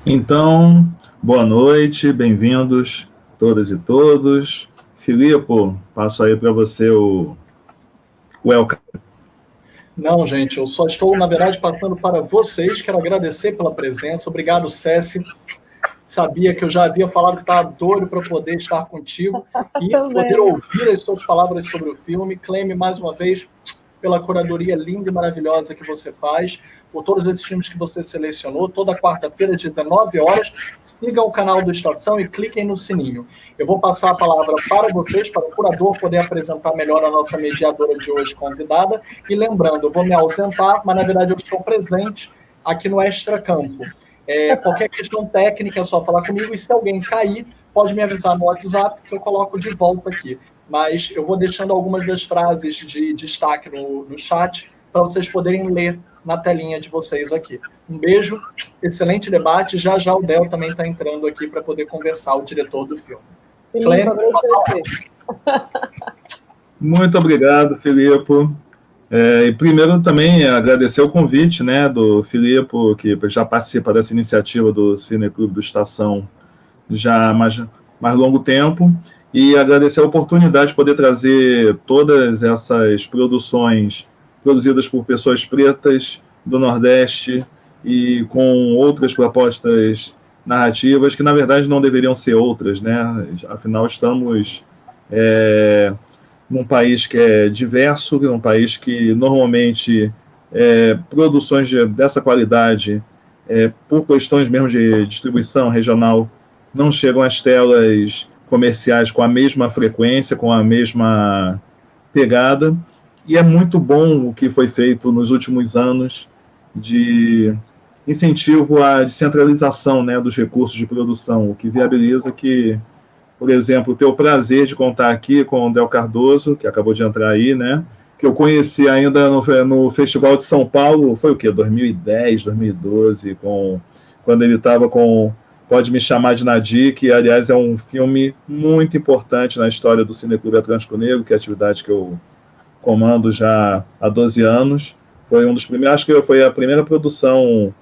Então, boa noite, bem-vindos todas e todos. Filipe, passo aí para você o welcome. Não, gente, eu só estou, na verdade, passando para vocês. Quero agradecer pela presença. Obrigado, Céci. Sabia que eu já havia falado que estava doido para poder estar contigo e poder ouvir as suas palavras sobre o filme. Cleme, mais uma vez, pela curadoria linda e maravilhosa que você faz, por todos esses filmes que você selecionou, toda quarta-feira, às 19 horas. Sigam o canal do Estação e cliquem no sininho. Eu vou passar a palavra para vocês, para o curador poder apresentar melhor a nossa mediadora de hoje convidada. E lembrando, eu vou me ausentar, mas na verdade eu estou presente aqui no Extracampo. Qualquer questão técnica é só falar comigo, e se alguém cair, pode me avisar no WhatsApp que eu coloco de volta aqui. Mas eu vou deixando algumas das frases de destaque no chat para vocês poderem ler na telinha de vocês aqui. Um beijo, excelente debate. Já já o Del também está entrando aqui para poder conversar, o diretor do filme. Filipe, muito obrigado, Filipe. E primeiro também agradecer o convite, né, do Filipe, que já participa dessa iniciativa do Cineclube do Estação já há mais longo tempo, e agradecer a oportunidade de poder trazer todas essas produções produzidas por pessoas pretas do Nordeste e com outras propostas narrativas que, na verdade, não deveriam ser outras, né? Afinal, estamos num país que é diverso, num país que normalmente produções dessa qualidade, por questões mesmo de distribuição regional, não chegam às telas comerciais com a mesma frequência, com a mesma pegada, e é muito bom o que foi feito nos últimos anos de incentivo à descentralização, né, dos recursos de produção, o que viabiliza que, por exemplo, ter o prazer de contar aqui com o Del Cardoso, que acabou de entrar aí, né, que eu conheci ainda no Festival de São Paulo, foi o quê? 2010, 2012, quando ele estava com Pode Me Chamar de Nadir, que, aliás, é um filme muito importante na história do Cineclube Atlântico Negro, que é a atividade que eu comando já há 12 anos. Foi um dos primeiros, acho que foi a primeira produção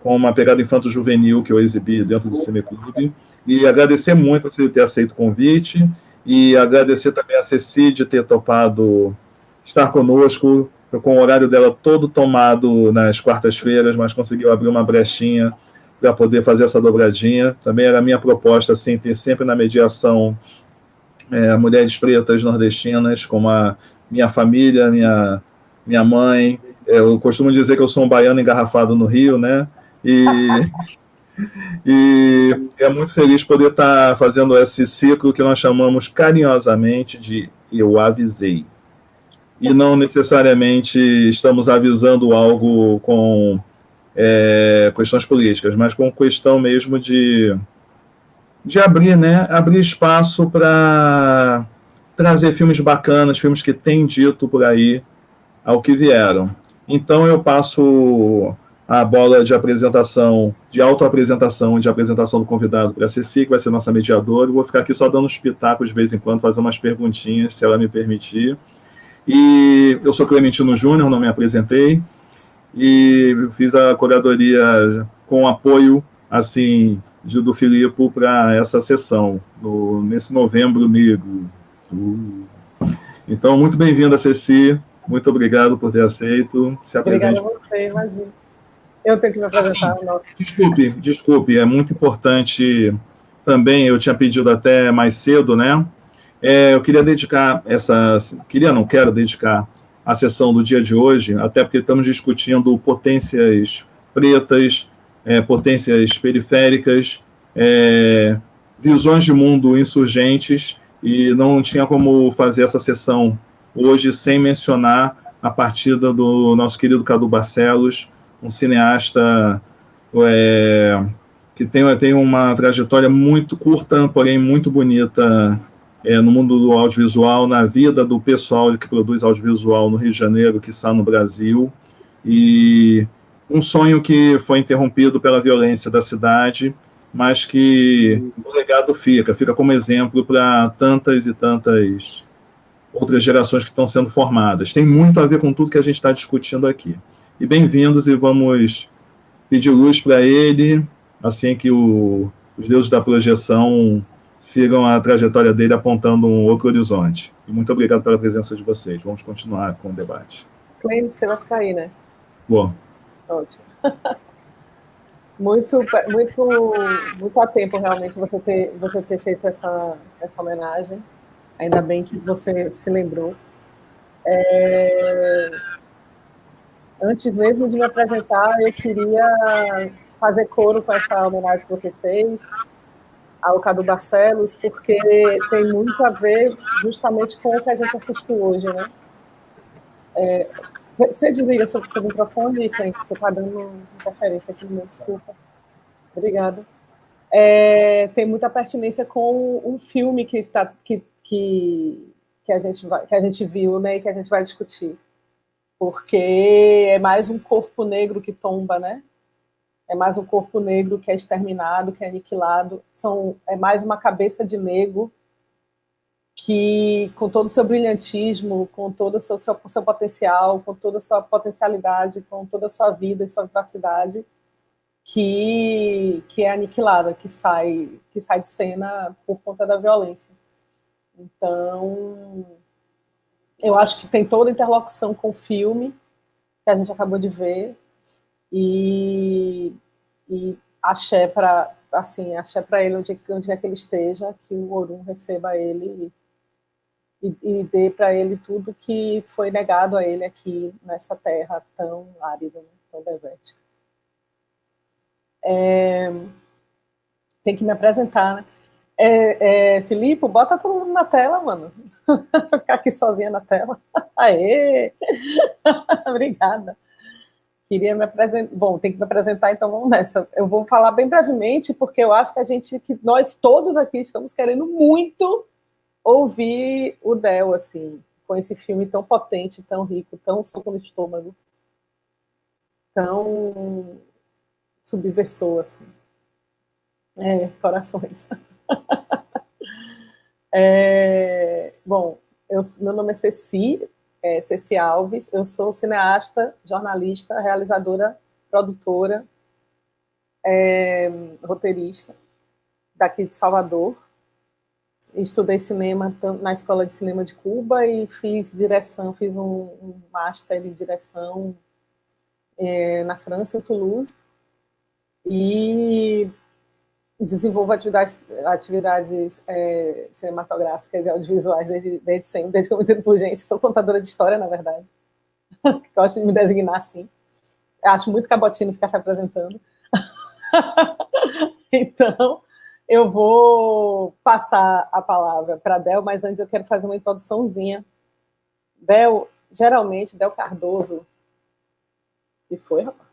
com uma pegada infanto-juvenil que eu exibi dentro do Cineclube. E agradecer muito a você ter aceito o convite, e agradecer também a Ceci de ter topado estar conosco, com o horário dela todo tomado nas quartas-feiras, mas conseguiu abrir uma brechinha para poder fazer essa dobradinha. Também era a minha proposta, assim, ter sempre na mediação mulheres pretas nordestinas, como a minha família, minha mãe. Eu costumo dizer que eu sou um baiano engarrafado no Rio, né? E é muito feliz poder estar fazendo esse ciclo que nós chamamos carinhosamente de Eu Avisei. E não necessariamente estamos avisando algo com questões políticas, mas com questão mesmo de abrir, né? Abrir espaço para trazer filmes bacanas, filmes que têm dito por aí ao que vieram. Então eu passo a bola de apresentação, de autoapresentação e de apresentação do convidado para a Ceci, que vai ser nossa mediadora. Eu vou ficar aqui só dando uns pitacos de vez em quando, fazer umas perguntinhas, se ela me permitir. E eu sou Clementino Júnior, não me apresentei, e fiz a curadoria com apoio, assim, do Filipe para essa sessão, nesse Novembro Negro. Então, muito bem-vinda, Ceci. Muito obrigado por ter aceito. Se apresente. Obrigada a você, imagina. Eu tenho que me apresentar. Assim, desculpe, é muito importante também, eu tinha pedido até mais cedo, né? Eu queria dedicar quero dedicar a sessão do dia de hoje, até porque estamos discutindo potências pretas, potências periféricas, visões de mundo insurgentes, e não tinha como fazer essa sessão hoje sem mencionar a partida do nosso querido Cadu Barcelos, um cineasta que que tem uma trajetória muito curta, porém muito bonita no mundo do audiovisual, na vida do pessoal que produz audiovisual no Rio de Janeiro, que está no Brasil, e um sonho que foi interrompido pela violência da cidade, mas que o legado fica como exemplo para tantas e tantas outras gerações que estão sendo formadas. Tem muito a ver com tudo que a gente está discutindo aqui. E bem-vindos, e vamos pedir luz para ele, assim que os deuses da projeção sigam a trajetória dele apontando um outro horizonte. E muito obrigado pela presença de vocês. Vamos continuar com o debate. Cleide, você vai ficar aí, né? Bom. Ótimo. Muito a tempo, realmente, você ter feito essa homenagem. Ainda bem que você se lembrou. Antes mesmo de me apresentar, eu queria fazer coro com essa homenagem que você fez ao Cadu Barcelos, porque tem muito a ver justamente com o que a gente assistiu hoje, né? Você desliga seu microfone, Cleide, você está dando interferência aqui no meu, desculpa. Obrigada. Tem muita pertinência com um filme que a gente viu, né, e que a gente vai discutir. Porque é mais um corpo negro que tomba, né? É mais um corpo negro que é exterminado, que é aniquilado. É mais uma cabeça de negro que, com todo o seu brilhantismo, com todo o seu potencial, com toda a sua potencialidade, com toda a sua vida e sua vivacidade, que é aniquilada, que sai de cena por conta da violência. Então, eu acho que tem toda a interlocução com o filme que a gente acabou de ver, e axé para ele onde quer que ele esteja, que o Orum receba ele e dê para ele tudo que foi negado a ele aqui nessa terra tão árida, tão desértica. Tem que me apresentar, né? Filipe, bota todo mundo na tela, mano. Ficar aqui sozinha na tela. Aê! Obrigada. Queria me apresentar. Bom, tem que me apresentar, então vamos nessa. Eu vou falar bem brevemente, porque eu acho que nós todos aqui estamos querendo muito ouvir o Del, assim, com esse filme tão potente, tão rico, tão soco no estômago, tão subversor, assim. Corações. Bom, meu nome é Ceci Alves, eu sou cineasta, jornalista, realizadora, produtora, roteirista daqui de Salvador. Estudei cinema na Escola de Cinema de Cuba e fiz um master em direção na França, em Toulouse, e desenvolvo atividades cinematográficas e audiovisuais desde sempre, desde que eu me entendo por gente. Sou contadora de história, na verdade. Gosto de me designar assim. Eu acho muito cabotino ficar se apresentando. Então, eu vou passar a palavra para a Del, mas antes eu quero fazer uma introduçãozinha. Del Cardoso. E foi, rapaz?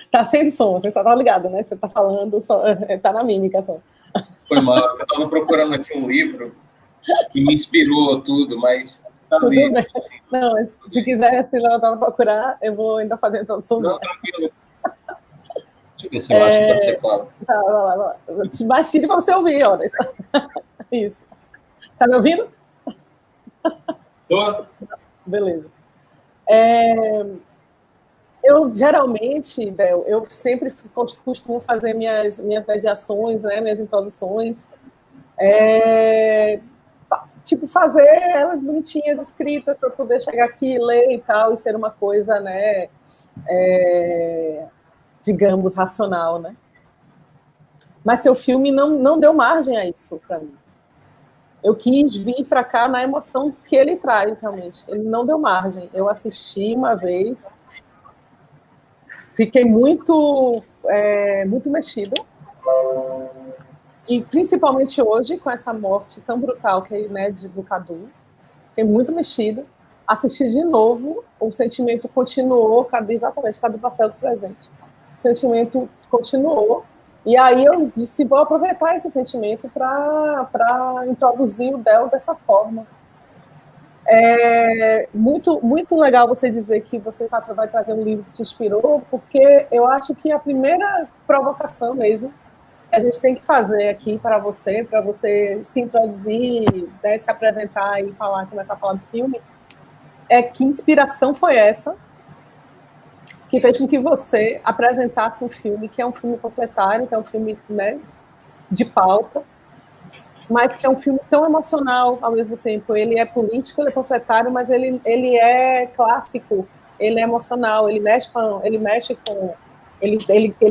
Tá sem som, você só tá ligado, né? Você tá falando, tá na mímica só. Foi mal, eu tava procurando aqui um livro que me inspirou tudo, mas tá tudo bem. Assim, não, se quiser se levantar para procurar, eu vou ainda fazer a introdução. Não, tranquilo. Deixa eu ver se eu acho que você fala. Tá, vai lá. Mais tire para você ouvir, olha. Isso. Tá me ouvindo? Tô. Beleza. Eu, geralmente, Del, eu sempre costumo fazer minhas mediações, né, minhas introduções, tipo, fazer elas bonitinhas, escritas, para poder chegar aqui, ler e tal, e ser uma coisa, né, digamos, racional, né? Mas seu filme não deu margem a isso para mim. Eu quis vir para cá na emoção que ele traz, realmente. Ele não deu margem. Eu assisti uma vez, fiquei muito mexida, e principalmente hoje, com essa morte tão brutal que é, né, do Cadu, fiquei muito mexida. assisti de novo, o sentimento continuou, exatamente, cadê o Barcelos presente? O sentimento continuou, e aí eu disse, vou aproveitar esse sentimento para introduzir o Del dessa forma. É muito legal você dizer que você vai trazer um livro que te inspirou, porque eu acho que a primeira provocação mesmo que a gente tem que fazer aqui para você se introduzir, né, se apresentar e começar a falar do filme, é que inspiração foi essa que fez com que você apresentasse um filme que é um filme panfletário, que é um filme, né, de pauta, mas que é um filme tão emocional ao mesmo tempo. Ele é político, ele é panfletário, mas ele é clássico, ele é emocional, ele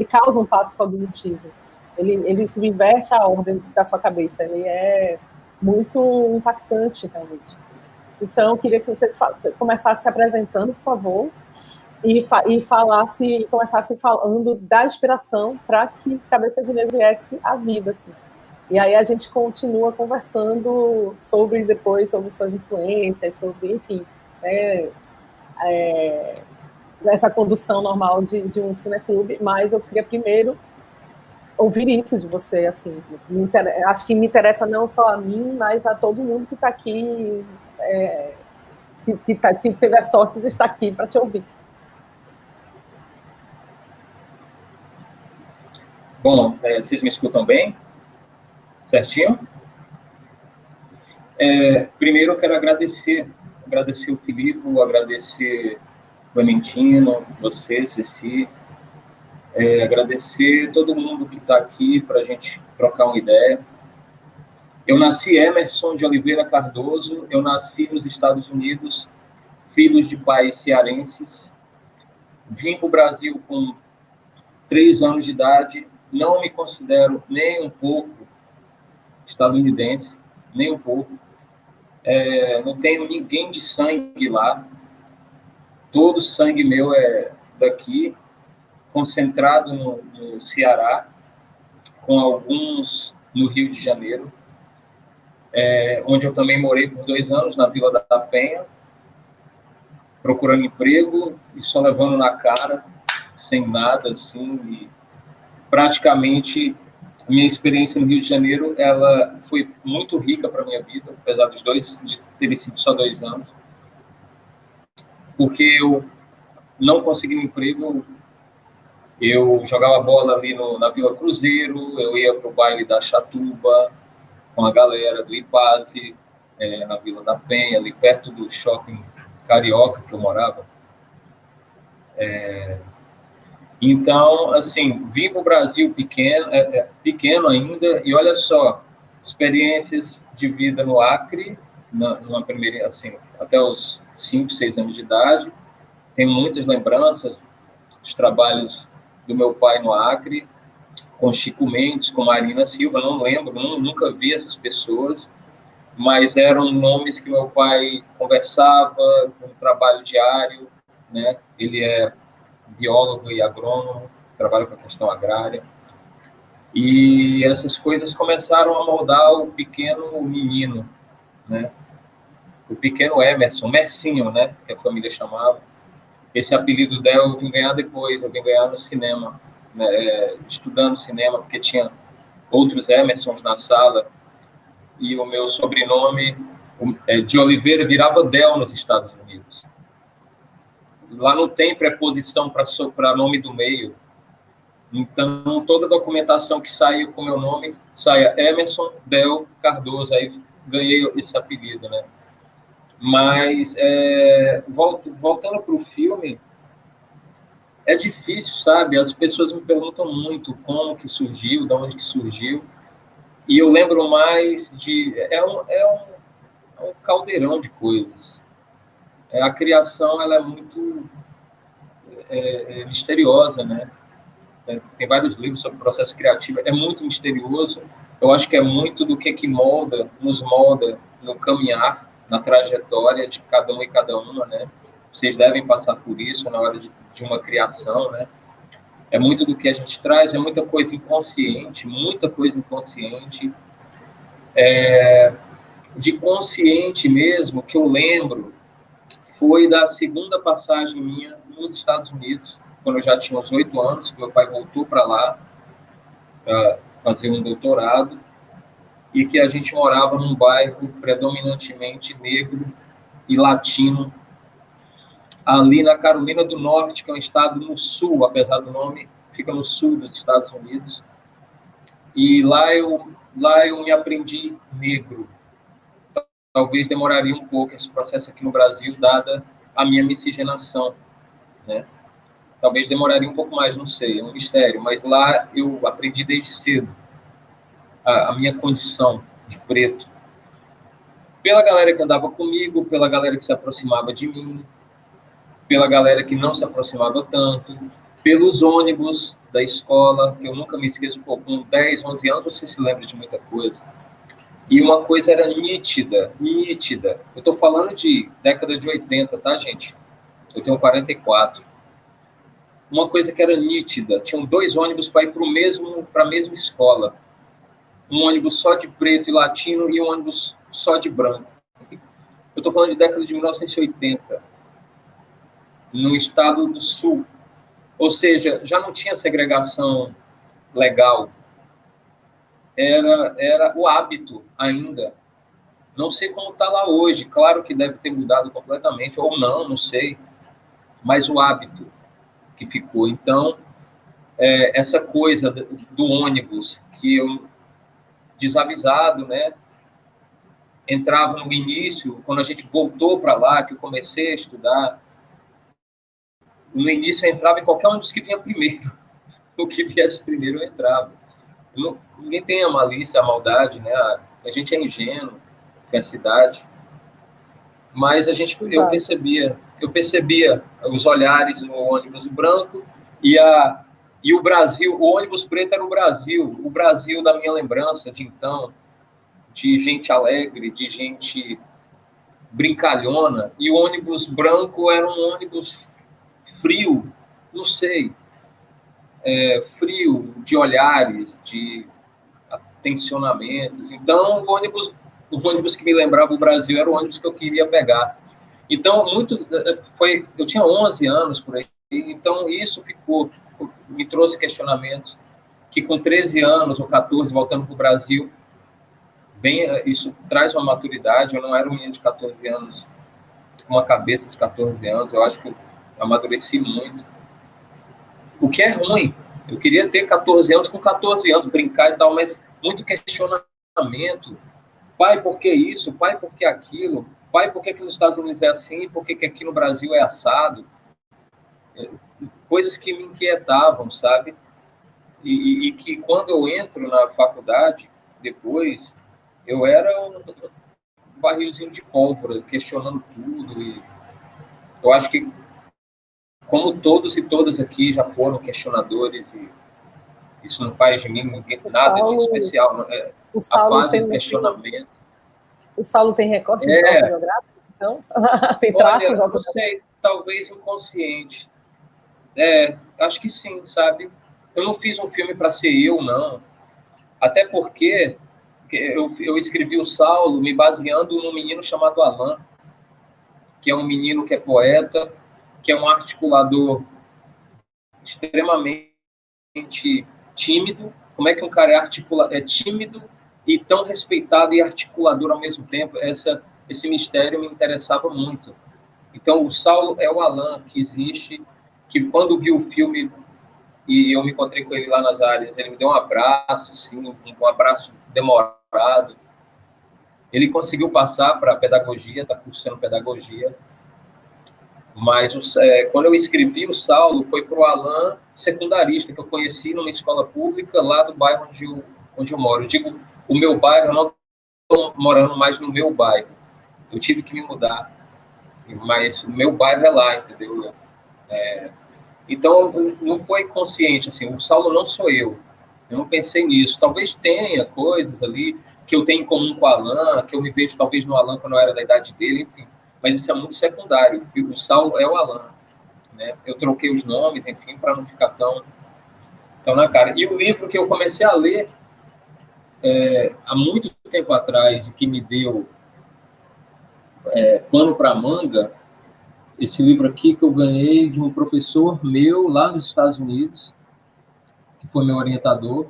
causa um patos cognitivo, ele subverte a ordem da sua cabeça, ele é muito impactante, realmente. Então, eu queria que você começasse se apresentando, por favor, e começasse falando da inspiração para que Cabeça de Negro viesse à vida, assim. E aí a gente continua conversando sobre suas influências, sobre, enfim, essa condução normal de um cineclube, mas eu queria primeiro ouvir isso de você, assim. Acho que me interessa não só a mim, mas a todo mundo que está aqui, que teve a sorte de estar aqui para te ouvir. Bom, vocês me escutam bem? Certinho? Primeiro eu quero agradecer o Filipe, agradecer o Valentino, você, Ceci, agradecer todo mundo que está aqui para a gente trocar uma ideia. Eu nasci Emerson de Oliveira Cardoso, eu nasci nos Estados Unidos, filho de pais cearenses, vim para o Brasil com 3 anos de idade, não me considero nem um pouco estadunidense, nem um pouco. Não tenho ninguém de sangue lá. Todo o sangue meu é daqui, concentrado no Ceará, com alguns no Rio de Janeiro, onde eu também morei por 2 anos, na Vila da Penha, procurando emprego e só levando na cara, sem nada, assim, e praticamente minha experiência no Rio de Janeiro, ela foi muito rica para minha vida, apesar de terem sido só 2 anos, porque eu não consegui um emprego, eu jogava bola ali na Vila Cruzeiro, eu ia para o baile da Chatuba, com a galera do Ipase, na Vila da Penha, ali perto do shopping Carioca, que eu morava. Então, assim, vim para o Brasil pequeno ainda, e olha só, experiências de vida no Acre, numa primeira, assim, até os 5, 6 anos de idade. Tenho muitas lembranças dos trabalhos do meu pai no Acre, com Chico Mendes, com Marina Silva, não lembro, nunca vi essas pessoas, mas eram nomes que meu pai conversava, com um trabalho diário, né? Ele é biólogo e agrônomo, trabalha com a questão agrária. E essas coisas começaram a moldar o pequeno menino, né? O pequeno Emerson, Mercinho, né? Que a família chamava. Esse apelido dela eu vim ganhar depois, eu vim ganhar no cinema, né? Estudando cinema, porque tinha outros Emersons na sala, e o meu sobrenome de Oliveira virava Del nos Estados Unidos. Lá não tem preposição para nome do meio. Então, toda documentação que saia com meu nome, saia Emerson Del Cardoso, aí ganhei esse apelido, né? Mas, voltando para o filme, é difícil, sabe? As pessoas me perguntam muito como que surgiu, de onde que surgiu, e eu lembro mais de... É um caldeirão de coisas. A criação, ela é muito misteriosa, né? Tem vários livros sobre o processo criativo, é muito misterioso. Eu acho que é muito do que nos molda no caminhar, na trajetória de cada um e cada uma, né? Vocês devem passar por isso na hora de uma criação, né? É muito do que a gente traz, é muita coisa inconsciente, de consciente mesmo, que eu lembro, foi da segunda passagem minha nos Estados Unidos, quando eu já tinha uns 8 anos, que meu pai voltou para lá para fazer um doutorado, e que a gente morava num bairro predominantemente negro e latino, ali na Carolina do Norte, que é um estado no sul, apesar do nome, fica no sul dos Estados Unidos. E lá eu me aprendi negro. Talvez demoraria um pouco esse processo aqui no Brasil, dada a minha miscigenação, né? Talvez demoraria um pouco mais, não sei, é um mistério. Mas lá eu aprendi desde cedo a minha condição de preto. Pela galera que andava comigo, pela galera que se aproximava de mim, pela galera que não se aproximava tanto, pelos ônibus da escola, que eu nunca me esqueço, pô, com 10, 11 anos você se lembra de muita coisa. E uma coisa era nítida, nítida. Eu estou falando de década de 80, tá, gente? Eu tenho 44. Uma coisa que era nítida, tinham 2 ônibus para ir para a mesma escola. Um ônibus só de preto e latino e um ônibus só de branco. Eu estou falando de década de 1980, no estado do Sul. Ou seja, já não tinha segregação legal. Era o hábito ainda. Não sei como está lá hoje. Claro que deve ter mudado completamente, ou não sei. Mas o hábito que ficou. Então, essa coisa do ônibus, que eu, desavisado, né, entrava no início, quando a gente voltou para lá, que eu comecei a estudar, no início eu entrava em qualquer ônibus que vinha primeiro. O que viesse primeiro eu entrava. Ninguém tem a malícia, a maldade, né? A gente é ingênuo, que é a cidade. Mas eu percebia os olhares no ônibus branco e o Brasil, o ônibus preto era o Brasil da minha lembrança de então, de gente alegre, de gente brincalhona, e o ônibus branco era um ônibus frio, não sei, frio, de olhares, de tensionamentos. Então, o ônibus que me lembrava o Brasil era o ônibus que eu queria pegar. Então, eu tinha 11 anos por aí, então isso me trouxe questionamentos que com 13 anos ou 14, voltando para o Brasil, isso traz uma maturidade. Eu não era um menino de 14 anos, com uma cabeça de 14 anos, eu acho que eu amadureci muito. O que é ruim. Eu queria ter 14 anos, com 14 anos, brincar e tal, mas muito questionamento. Pai, por que isso? Pai, por que aquilo? Pai, por que nos Estados Unidos é assim? Por que aqui no Brasil é assado? Coisas que me inquietavam, sabe? E que quando eu entro na faculdade, depois, eu era um barrilzinho de pólvora, questionando tudo. E eu acho que, como todos e todas aqui já foram questionadores, e isso não faz de mim nada de especial, não é? A fase de questionamento. O Saulo tem recorte de autobiográfico, então? Tem traços autobiográficos? Não sei, talvez inconsciente. Acho que sim, sabe? Eu não fiz um filme para ser eu, não. Até porque eu escrevi o Saulo me baseando num menino chamado Alan, que é um menino que é poeta, que é um articulador extremamente tímido. Como é que um cara é tímido e tão respeitado e articulador ao mesmo tempo? Esse mistério me interessava muito. Então, o Saulo é o Alan que existe, que quando viu o filme e eu me encontrei com ele lá nas áreas, ele me deu um abraço, sim, um abraço demorado. Ele conseguiu passar para a pedagogia, está cursando pedagogia. Mas quando eu escrevi o Saulo, foi para o Alan secundarista, que eu conheci numa escola pública lá do bairro onde eu moro. Eu digo, o meu bairro, eu não estou morando mais no meu bairro. Eu tive que me mudar, mas o meu bairro é lá, entendeu? Então, não foi consciente, assim, o Saulo não sou eu. Eu não pensei nisso. Talvez tenha coisas ali que eu tenho em comum com o Alan, que eu me vejo talvez no Alan quando eu era da idade dele, enfim. Mas isso é muito secundário. O Saulo é o Alan, né? Eu troquei os nomes, enfim, para não ficar tão na cara. E o livro que eu comecei a ler há muito tempo atrás e que me deu pano para manga esse livro aqui que eu ganhei de um professor meu lá nos Estados Unidos, que foi meu orientador,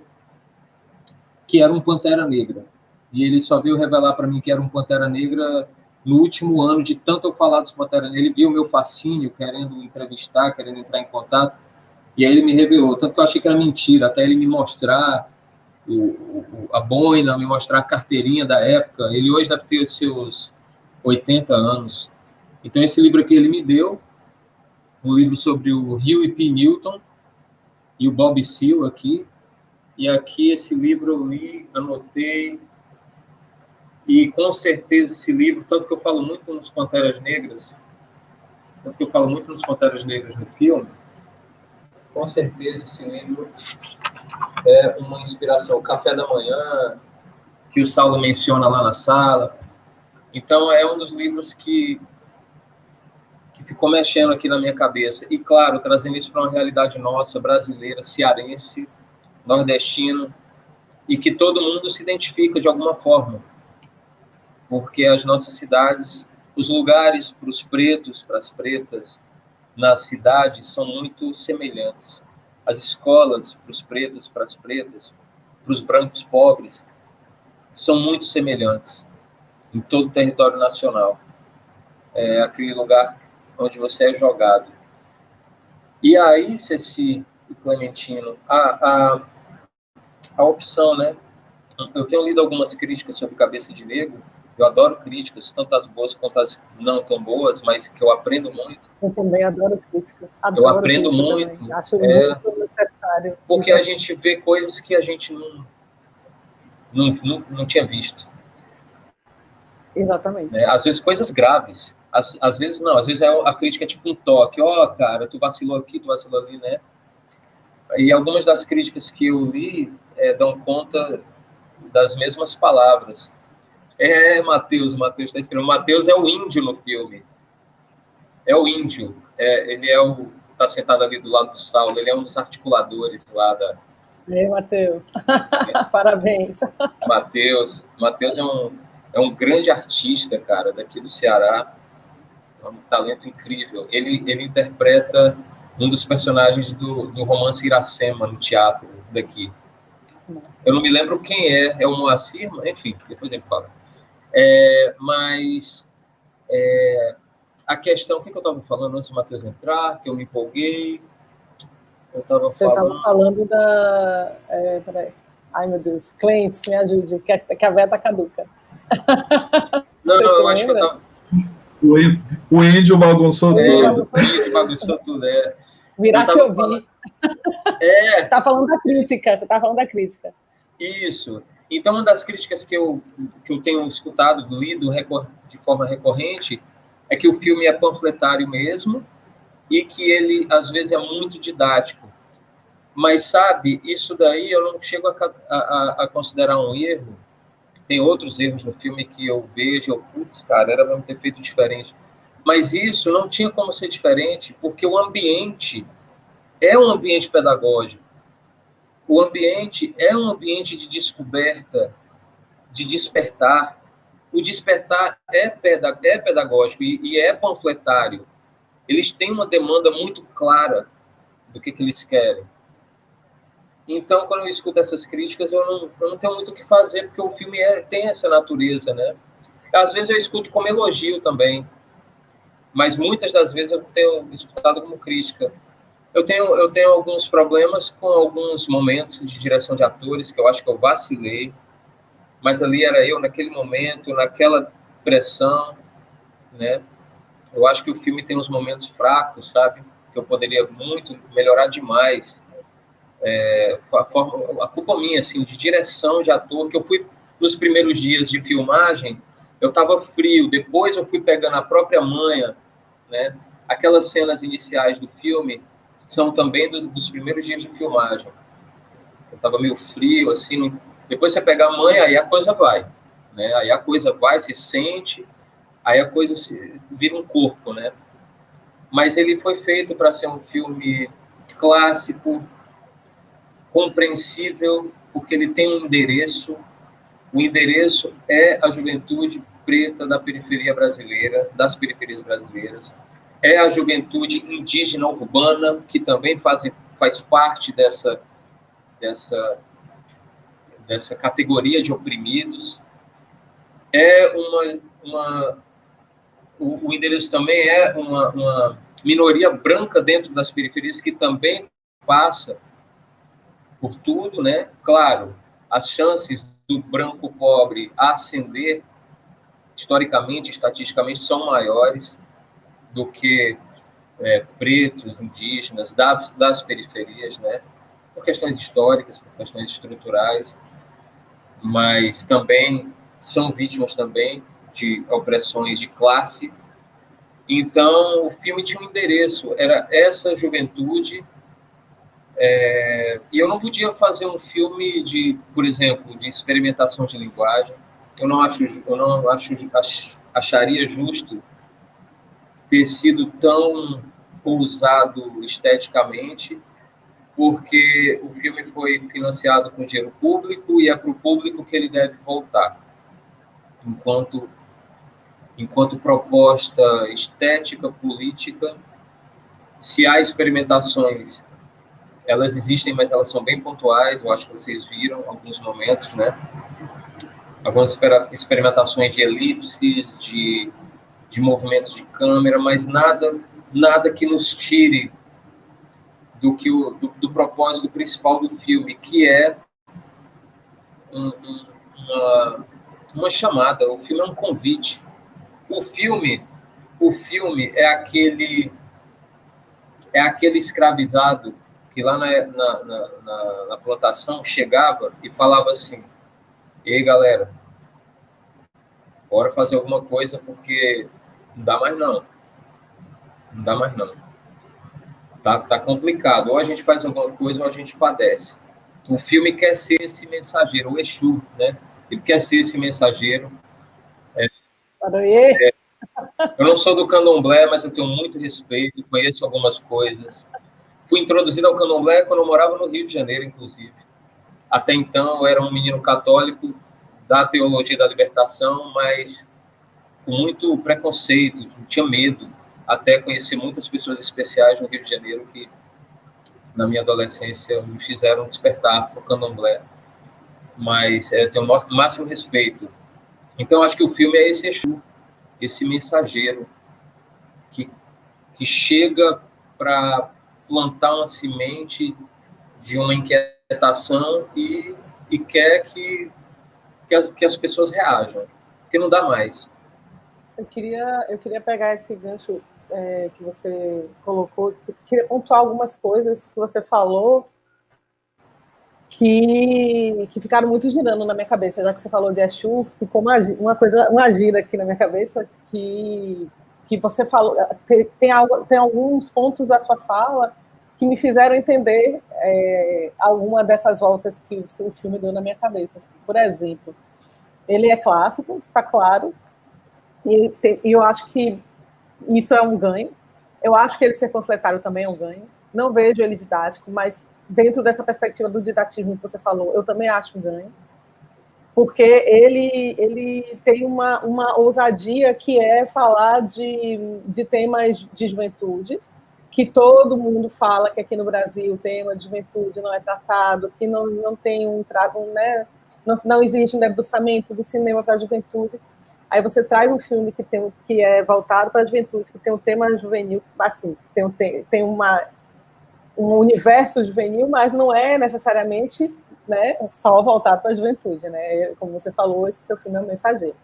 que era um Pantera Negra. E ele só veio revelar para mim que era um Pantera Negra no último ano, de tanto eu falar dos Pantera Negra. Ele viu o meu fascínio, querendo entrevistar, querendo entrar em contato, e aí ele me revelou. Tanto que eu achei que era mentira, até ele me mostrar a boina, me mostrar a carteirinha da época. Ele hoje deve ter os seus 80 anos. Então, esse livro aqui ele me deu, um livro sobre o Huey P. Newton e o Bob Seale aqui. E aqui esse livro eu li, anotei, e com certeza esse livro, tanto que eu falo muito nos Panteras Negras, no filme, com certeza esse livro é uma inspiração. O Café da Manhã, que o Saulo menciona lá na sala. Então, é um dos livros que ficou mexendo aqui na minha cabeça. E, claro, trazendo isso para uma realidade nossa, brasileira, cearense, nordestino, e que todo mundo se identifica de alguma forma. Porque as nossas cidades, os lugares para os pretos, para as pretas, nas cidades, são muito semelhantes. As escolas para os pretos, para as pretas, para os brancos pobres, são muito semelhantes em todo o território nacional. É aquele lugar onde você é jogado. E aí, Ceci e Clementino, a opção, né? Eu tenho lido algumas críticas sobre Cabeça de Negro. Eu adoro críticas, tanto as boas quanto as não tão boas, mas que eu aprendo muito. Eu também adoro crítica. Eu aprendo muito. Também. Acho muito necessário. Porque a gente vê coisas que a gente não tinha visto. Exatamente. Né? Às vezes coisas graves. Às vezes não. Às vezes a crítica é tipo um toque. Ó, cara, tu vacilou aqui, tu vacilou ali, né? E algumas das críticas que eu li dão conta das mesmas palavras. Matheus está escrevendo. Matheus é o índio no filme. É o índio. Ele está sentado ali do lado do Saulo. Ele é um dos articuladores lá da... Matheus. Parabéns. Matheus é um grande artista, cara, daqui do Ceará. É um talento incrível. Ele interpreta um dos personagens do romance Iracema no teatro daqui. Eu não me lembro quem é o Moacir, enfim, depois ele fala. Mas a questão, o que eu estava falando antes do Matheus entrar, que eu me empolguei? Você estava falando da... peraí. Ai, meu Deus. Clêncio, me ajude, que a véia tá caduca. Não, eu acho que eu estava... O índio bagunçou tudo. O índio bagunçou tudo, Virar que eu vi. Tá falando da crítica, você tá falando da crítica. Isso. Então, uma das críticas que eu tenho escutado, lido de forma recorrente, é que o filme é panfletário mesmo e que ele, às vezes, é muito didático. Mas, sabe, isso daí eu não chego a considerar um erro. Tem outros erros no filme que eu vejo, putz, cara, era para ter feito diferente. Mas isso não tinha como ser diferente, porque o ambiente é um ambiente pedagógico. O ambiente é um ambiente de descoberta, de despertar. O despertar é pedagógico e é panfletário. Eles têm uma demanda muito clara do que eles querem. Então, quando eu escuto essas críticas, eu não tenho muito o que fazer, porque o filme tem essa natureza, né? Às vezes eu escuto como elogio também, mas muitas das vezes eu tenho escutado como crítica. Eu tenho alguns problemas com alguns momentos de direção de atores, que eu acho que eu vacilei, mas ali era eu, naquele momento, naquela pressão, né? Eu acho que o filme tem uns momentos fracos, sabe? Que eu poderia muito melhorar demais. A culpa minha, assim, de direção de ator, que eu fui, nos primeiros dias de filmagem, eu estava frio, depois eu fui pegando a própria manha, né? Aquelas cenas iniciais do filme são também dos primeiros dias de filmagem. Eu estava meio frio, assim, depois você pega a manha, aí a coisa vai, né? Aí a coisa vai, se sente, aí a coisa vira um corpo, né? Mas ele foi feito para ser um filme clássico, compreensível, porque ele tem um endereço. O endereço é a juventude preta da periferia brasileira, das periferias brasileiras. é a juventude indígena urbana, que também faz parte dessa categoria de oprimidos. O endereço também é uma minoria branca dentro das periferias, que também passa por tudo, né? Claro, as chances do branco pobre ascender, historicamente, estatisticamente, são maiores do que pretos, indígenas, das periferias, né? Por questões históricas, por questões estruturais, mas também são vítimas também de opressões de classe. Então, o filme tinha um endereço, era essa juventude, e eu não podia fazer um filme por exemplo, de experimentação de linguagem. Eu não acharia justo ter sido tão ousado esteticamente, porque o filme foi financiado com dinheiro público e é para o público que ele deve voltar. Enquanto proposta estética, política, se há experimentações, elas existem, mas elas são bem pontuais. Eu acho que vocês viram alguns momentos, né? Algumas experimentações de elipses, de movimentos de câmera, mas nada que nos tire do propósito principal do filme, que é uma chamada. O filme é um convite. O filme é aquele escravizado que lá na plantação chegava e falava assim: ei, galera, bora fazer alguma coisa, porque não dá mais não. Não dá mais não. Tá complicado. Ou a gente faz alguma coisa ou a gente padece. O filme quer ser esse mensageiro, o Exu, né? Ele quer ser esse mensageiro. Eu não sou do candomblé, mas eu tenho muito respeito, conheço algumas coisas. Fui introduzido ao candomblé quando eu morava no Rio de Janeiro, inclusive. Até então, eu era um menino católico da teologia da libertação, mas com muito preconceito, tinha medo, até conhecer muitas pessoas especiais no Rio de Janeiro que, na minha adolescência, me fizeram despertar para o candomblé. Mas eu tenho o máximo respeito. Então, acho que o filme é esse Exu, esse mensageiro que chega para plantar uma semente de uma inquietação e quer que as pessoas reajam, porque não dá mais. Eu queria pegar esse gancho que você colocou, eu queria pontuar algumas coisas que você falou que ficaram muito girando na minha cabeça, já que você falou de Exu, ficou uma gira aqui na minha cabeça, que você falou, tem alguns pontos da sua fala que me fizeram entender alguma dessas voltas que o seu filme deu na minha cabeça. Assim. Por exemplo, ele é clássico, está claro, e eu acho que isso é um ganho. Eu acho que ele ser panfletário também é um ganho. Não vejo ele didático, mas dentro dessa perspectiva do didatismo que você falou, eu também acho um ganho. Porque ele tem uma ousadia que é falar de temas de juventude, que todo mundo fala que aqui no Brasil o tema de juventude não é tratado, que não tem né, não existe um debruçamento do cinema para a juventude. Aí você traz um filme que é voltado para a juventude, que tem um tema juvenil, assim, tem um universo juvenil, mas não é necessariamente, né, só voltado para a juventude, né? Como você falou, esse seu filme é um mensageiro.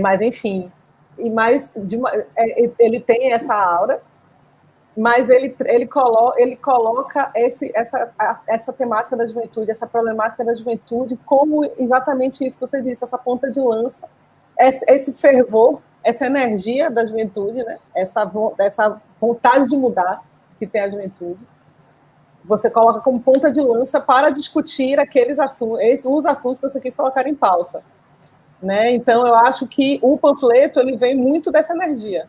Mas, enfim, ele tem essa aura, mas ele coloca essa temática da juventude, essa problemática da juventude, como exatamente isso que você disse, essa ponta de lança, esse fervor, essa energia da juventude, né? Essa vontade de mudar que tem a juventude, você coloca como ponta de lança para discutir aqueles assuntos, os assuntos que você quis colocar em pauta. Né? Então, eu acho que o panfleto ele vem muito dessa energia.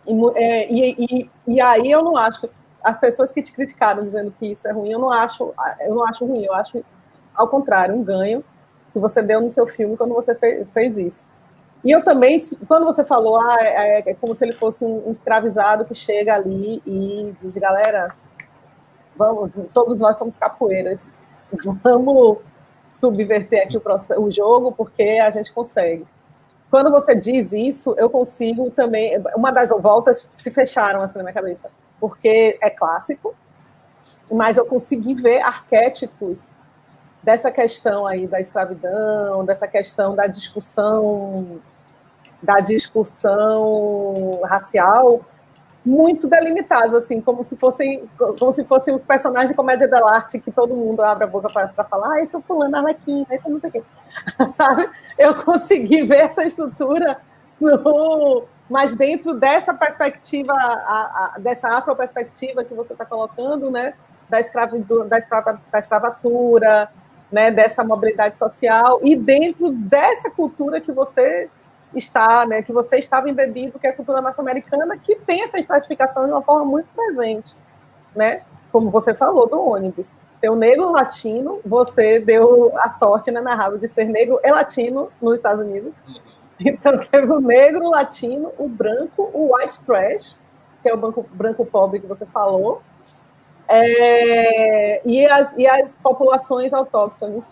E aí eu não acho, as pessoas que te criticaram dizendo que isso é ruim, eu não acho ruim, eu acho, ao contrário, um ganho que você deu no seu filme quando você fez isso. E eu também, quando você falou, é como se ele fosse um escravizado que chega ali e diz, galera, vamos, todos nós somos capoeiras, vamos subverter aqui o jogo, porque a gente consegue. Quando você diz isso, eu consigo também, uma das voltas se fecharam assim na minha cabeça, porque é clássico, mas eu consegui ver arquétipos dessa questão aí da escravidão, dessa questão da discussão racial, muito delimitados, assim, como se fossem os personagens de comédia dell'arte que todo mundo abre a boca para falar, esse é o fulano Arlequim, esse é não sei o quê, sabe? Eu consegui ver essa estrutura, mas dentro dessa perspectiva, dessa afroperspectiva que você está colocando, né, da escravatura, né, dessa mobilidade social, e dentro dessa cultura que você está, né, que você estava embebido, que é a cultura norte-americana, que tem essa estratificação de uma forma muito presente, né? Como você falou do ônibus. Tem o negro latino, você deu a sorte, né, narrado de ser negro e latino nos Estados Unidos. Então, teve o negro, o latino, o branco, o white trash, que é o branco pobre que você falou, e as populações autóctones,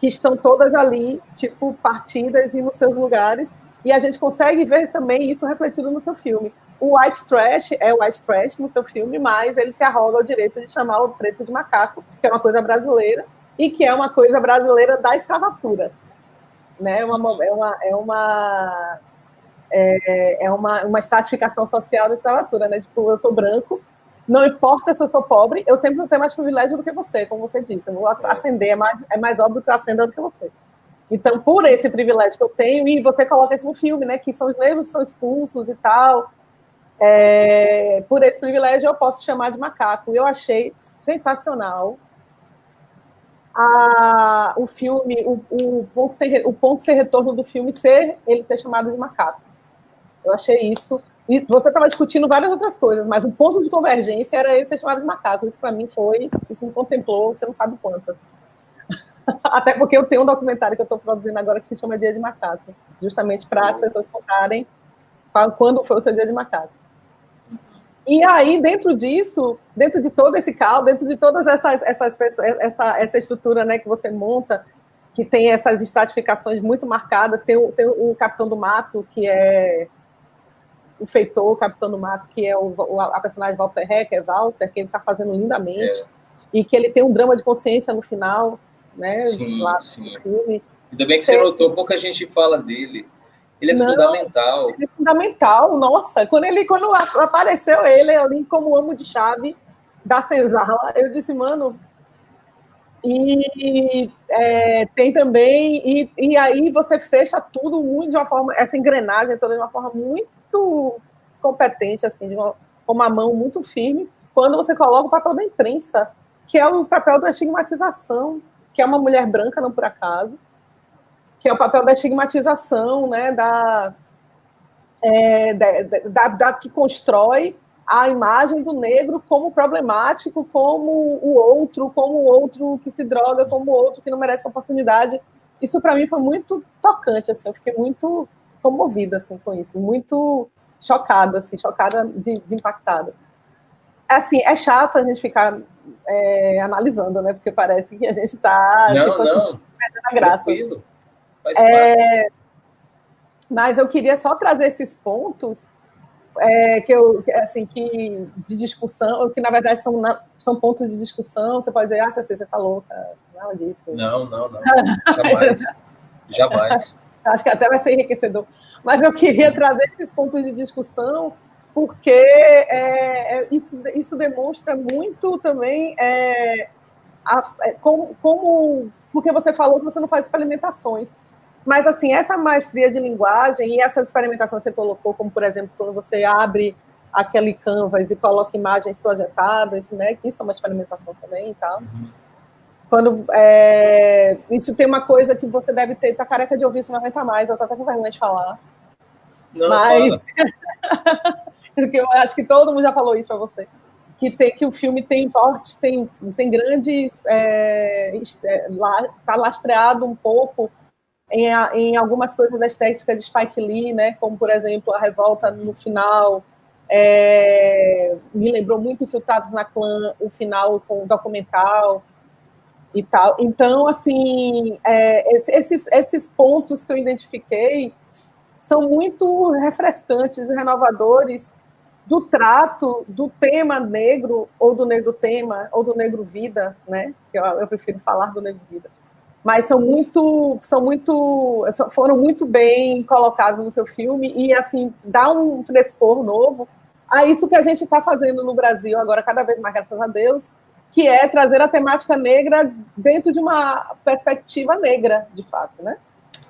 que estão todas ali, tipo, partidas e nos seus lugares, e a gente consegue ver também isso refletido no seu filme. O white trash é o white trash no seu filme, mas ele se arroga o direito de chamar o preto de macaco, que é uma coisa brasileira, e que é uma coisa brasileira da escravatura. Né? É uma estratificação social da escravatura. Né? Tipo, eu sou branco, não importa se eu sou pobre, eu sempre vou ter mais privilégio do que você, como você disse. Eu vou ascender, é mais óbvio que eu acenda do que você. Então, por esse privilégio que eu tenho, e você coloca isso no filme, né, que são os negros que são expulsos e tal, por esse privilégio eu posso chamar de macaco. Eu achei sensacional o filme, o ponto sem retorno do filme ele ser chamado de macaco. Eu achei isso. E você estava discutindo várias outras coisas, mas o ponto de convergência era ele ser chamado de macaco. Isso, para mim, isso me contemplou, você não sabe quantas. Até porque eu tenho um documentário que eu estou produzindo agora que se chama Dia de Macaco, justamente para as pessoas contarem quando foi o seu Dia de Macaco. E aí, dentro disso, dentro de todo esse caos, dentro de todas essa estrutura, né, que você monta, que tem essas estratificações muito marcadas, tem o Capitão do Mato, que é o feitor, o Capitão do Mato, que é a personagem Walter Ré, que é Walter, que ele está fazendo lindamente, e que ele tem um drama de consciência no final, né? Sim, lá sim. no filme. Ainda bem que você notou, pouca gente fala dele. Ele é fundamental. Ele é fundamental, nossa. Quando apareceu ele ali como amo de chave da senzala, eu disse, mano... E tem também... E aí você fecha tudo muito de uma forma... Essa engrenagem toda de uma forma muito competente, assim, com uma mão muito firme, quando você coloca o papel da imprensa, que é o papel da estigmatização, que é uma mulher branca, não por acaso, que é o papel da estigmatização, né, que constrói a imagem do negro como problemático, como o outro que se droga, como o outro que não merece oportunidade. Isso, para mim, foi muito tocante, assim, eu fiquei muito comovida assim, com isso, muito chocada, assim, de impactada. Assim, é chato a gente ficar analisando, né? Porque parece que a gente está perdendo a graça. Mas eu queria só trazer esses pontos de discussão, que na verdade são pontos de discussão. Você pode dizer, você está louca, nada disso. Não. Jamais. Acho que até vai ser enriquecedor. Mas eu queria trazer esses pontos de discussão porque isso demonstra muito também porque você falou que você não faz experimentações. Mas, assim, essa maestria de linguagem e essa experimentação que você colocou, como, por exemplo, quando você abre aquele canvas e coloca imagens projetadas, né, que isso é uma experimentação também e tal. Quando, isso tem uma coisa que você deve ter, tá careca de ouvir, você não aguenta mais, eu tô até com vergonha de falar. Não, mas porque eu acho que todo mundo já falou isso para você. Que o filme tem grandes... tá lastreado um pouco em algumas coisas da estética de Spike Lee, né, como, por exemplo, a revolta no final, me lembrou muito Infiltrados na Clã, o final com o documental e tal. Então, assim, esses pontos que eu identifiquei são muito refrescantes e renovadores do trato do tema negro, ou do negro tema, ou do negro vida, né? Eu prefiro falar do negro vida. Mas foram muito bem colocados no seu filme e, assim, dá um frescor novo a isso que a gente está fazendo no Brasil agora, cada vez mais, graças a Deus, que é trazer a temática negra dentro de uma perspectiva negra, de fato, né?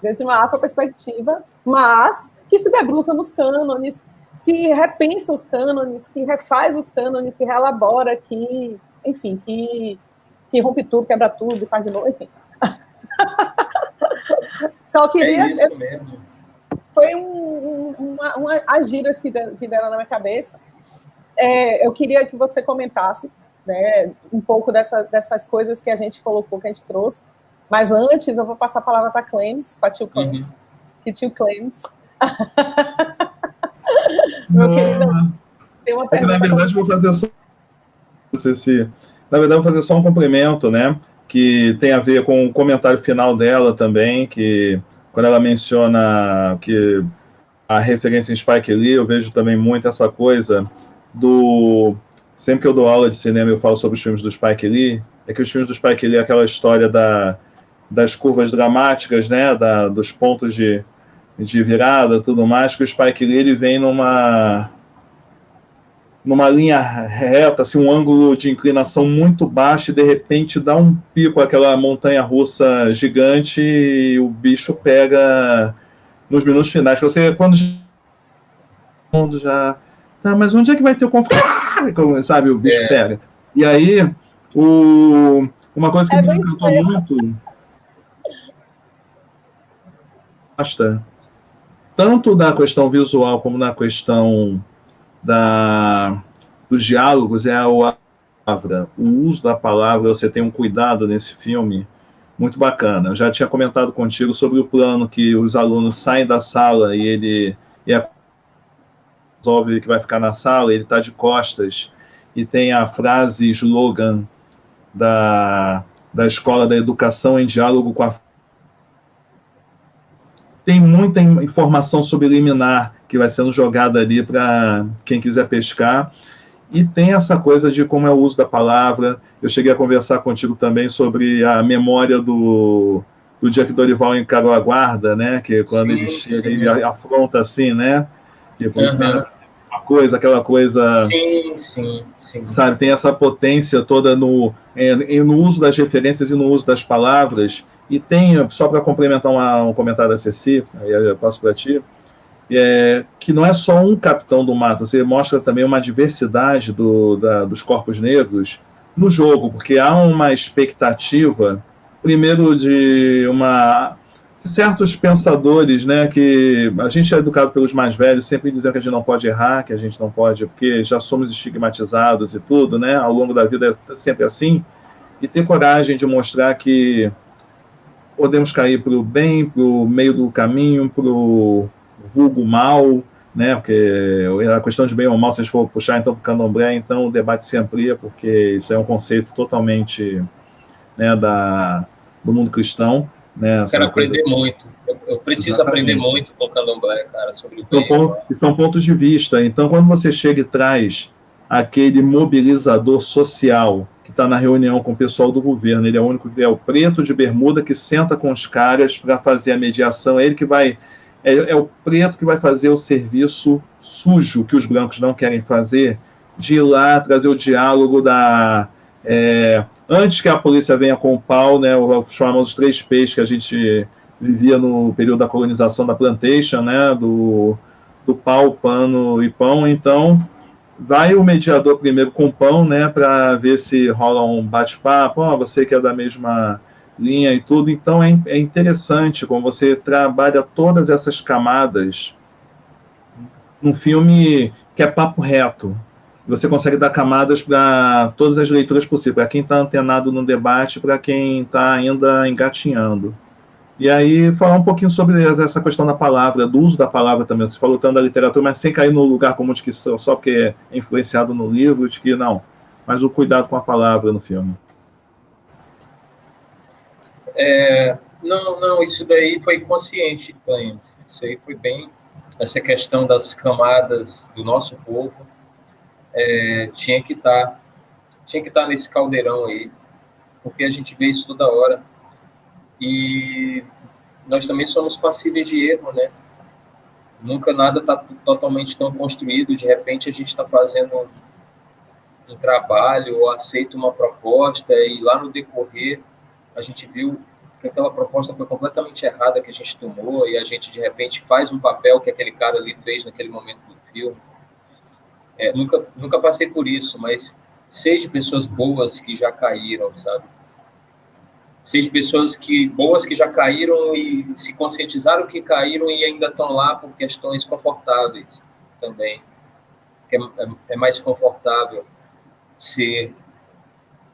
Dentro de uma afro-perspectiva, mas que se debruça nos cânones, que repensa os cânones, que refaz os cânones, que reelabora, que, enfim, que rompe tudo, quebra tudo, faz de novo, enfim. Só queria... isso mesmo. Foi as gírias que deram na minha cabeça. Eu queria que você comentasse, né, um pouco dessas coisas que a gente colocou, que a gente trouxe. Mas antes, eu vou passar a palavra para Clemes, para tio Clemes. Que tio Clemes... Meu querido, tem uma pergunta. Na verdade, vou fazer só... Na verdade, vou fazer só um complemento, né? Que tem a ver com o comentário final dela também, que quando ela menciona que a referência em Spike Lee, eu vejo também muito essa coisa do... Sempre que eu dou aula de cinema, eu falo sobre os filmes do Spike Lee, é que os filmes do Spike Lee é aquela história das curvas dramáticas, né? Dos pontos de virada, tudo mais, que o Spike Lee ele vem numa linha reta, assim, um ângulo de inclinação muito baixo e de repente dá um pico, aquela montanha-russa gigante e o bicho pega nos minutos finais. Você, quando já... Tá, mas onde é que vai ter o conflito? Sabe, o bicho pega. E aí, uma coisa que me encantou muito... Basta. Tanto da questão visual como na questão dos diálogos, é a palavra. O uso da palavra, você tem um cuidado nesse filme muito bacana. Eu já tinha comentado contigo sobre o plano que os alunos saem da sala e ele resolve que vai ficar na sala, ele está de costas e tem a frase slogan da Escola da Educação em diálogo com a... Tem muita informação subliminar que vai sendo jogada ali para quem quiser pescar. E tem essa coisa de como é o uso da palavra. Eu cheguei a conversar contigo também sobre a memória do dia que Dorival encarou a guarda, né? Que quando ele chega, ele afronta assim, né? Que aquela coisa... Sim. Sabe, tem essa potência toda no uso das referências e no uso das palavras. E tem, só para complementar um comentário da Ceci, aí eu passo para ti, que não é só um capitão do mato, você mostra também uma diversidade dos corpos negros no jogo, porque há uma expectativa, primeiro de certos pensadores, né, que a gente é educado pelos mais velhos, sempre dizendo que a gente não pode errar, que a gente não pode, porque já somos estigmatizados e tudo, né, ao longo da vida é sempre assim, e ter coragem de mostrar que podemos cair para o bem, para o meio do caminho, para o vulgo mal, né? Porque a questão de bem ou mal, se a gente for puxar então para o candomblé, então o debate se amplia, porque isso é um conceito totalmente, né, do mundo cristão. Né? Quero aprender muito. Eu preciso aprender muito com o candomblé, cara, sobre isso. São pontos de vista. Então, quando você chega e traz aquele mobilizador social que está na reunião com o pessoal do governo, ele é o único que é o preto de bermuda que senta com os caras para fazer a mediação, é ele que vai... É o preto que vai fazer o serviço sujo que os brancos não querem fazer, de ir lá trazer o diálogo antes que a polícia venha com o pau, né, os famosos 3 P's que a gente vivia no período da colonização da plantation, né, do pau, pano e pão. Então, vai o mediador primeiro com o pão, né, para ver se rola um bate-papo, você que é da mesma linha e tudo. Então, é interessante como você trabalha todas essas camadas num filme que é papo reto. Você consegue dar camadas para todas as leituras possíveis, para quem está antenado no debate, para quem está ainda engatinhando. E aí, falar um pouquinho sobre essa questão da palavra, do uso da palavra também. Você falou tanto da literatura, mas sem cair no lugar comum de que só porque é influenciado no livro, de que não. Mas o cuidado com a palavra no filme. Não, isso daí foi consciente, Cleide. Isso aí foi bem... Essa questão das camadas do nosso povo tinha que estar nesse caldeirão aí, porque a gente vê isso toda hora. E nós também somos passíveis de erro, né? Nunca nada está totalmente tão construído. De repente, a gente está fazendo um trabalho ou aceita uma proposta e lá no decorrer a gente viu que aquela proposta foi completamente errada que a gente tomou e a gente, de repente, faz um papel que aquele cara ali fez naquele momento do filme. Nunca passei por isso, mas sei de pessoas boas que já caíram, sabe? Sei de pessoas boas que já caíram e se conscientizaram que caíram e ainda estão lá por questões confortáveis também. Que é mais confortável ser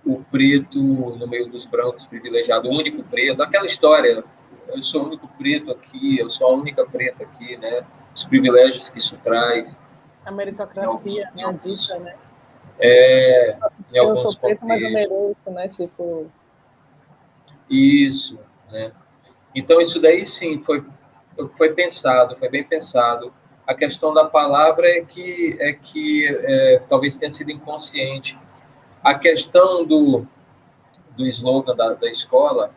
o preto no meio dos brancos privilegiado, o único preto, aquela história, eu sou o único preto aqui, eu sou a única preta aqui, né? Os privilégios que isso traz. A meritocracia, né? A dita, né? Eu sou preto, mas eu mereço, né? Tipo... Isso, né? Então, isso daí, sim, foi pensado, foi bem pensado. A questão da palavra é que talvez tenha sido inconsciente. A questão do slogan da escola,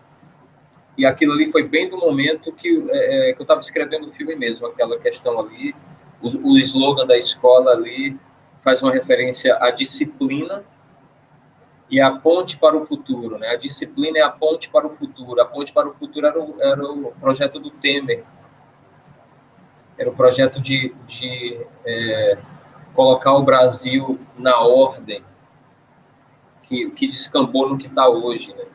e aquilo ali foi bem do momento que eu estava escrevendo o filme mesmo, aquela questão ali, o slogan da escola ali faz uma referência à disciplina e a ponte para o futuro, né? A disciplina é a ponte para o futuro. A ponte para o futuro era o projeto do Temer. Era o projeto de colocar o Brasil na ordem que descambou no que está hoje, né?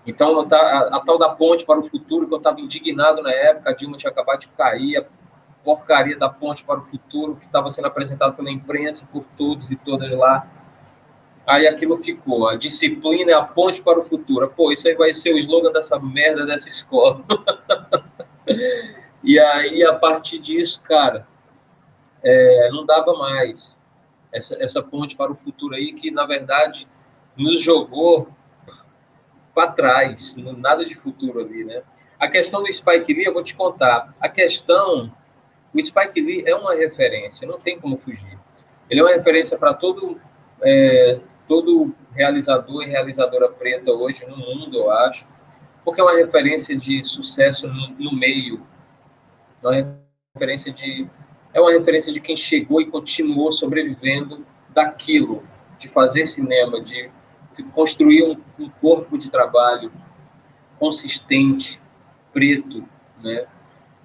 Então, a tal da ponte para o futuro, que eu estava indignado na época, a Dilma tinha acabado de cair, a porcaria da ponte para o futuro, que estava sendo apresentado pela imprensa, por todos e todas lá. Aí aquilo ficou, a disciplina é a ponte para o futuro. Pô, isso aí vai ser o slogan dessa merda dessa escola. E aí, a partir disso, cara, não dava mais essa ponte para o futuro aí, que, na verdade, nos jogou para trás, nada de futuro ali, né? A questão do Spike Lee, eu vou te contar. O Spike Lee é uma referência, não tem como fugir. Ele é uma referência para todo realizador e realizadora preta hoje no mundo, eu acho, porque é uma referência de sucesso no meio, é uma referência de quem chegou e continuou sobrevivendo daquilo, de fazer cinema, de construir um corpo de trabalho consistente, preto, né?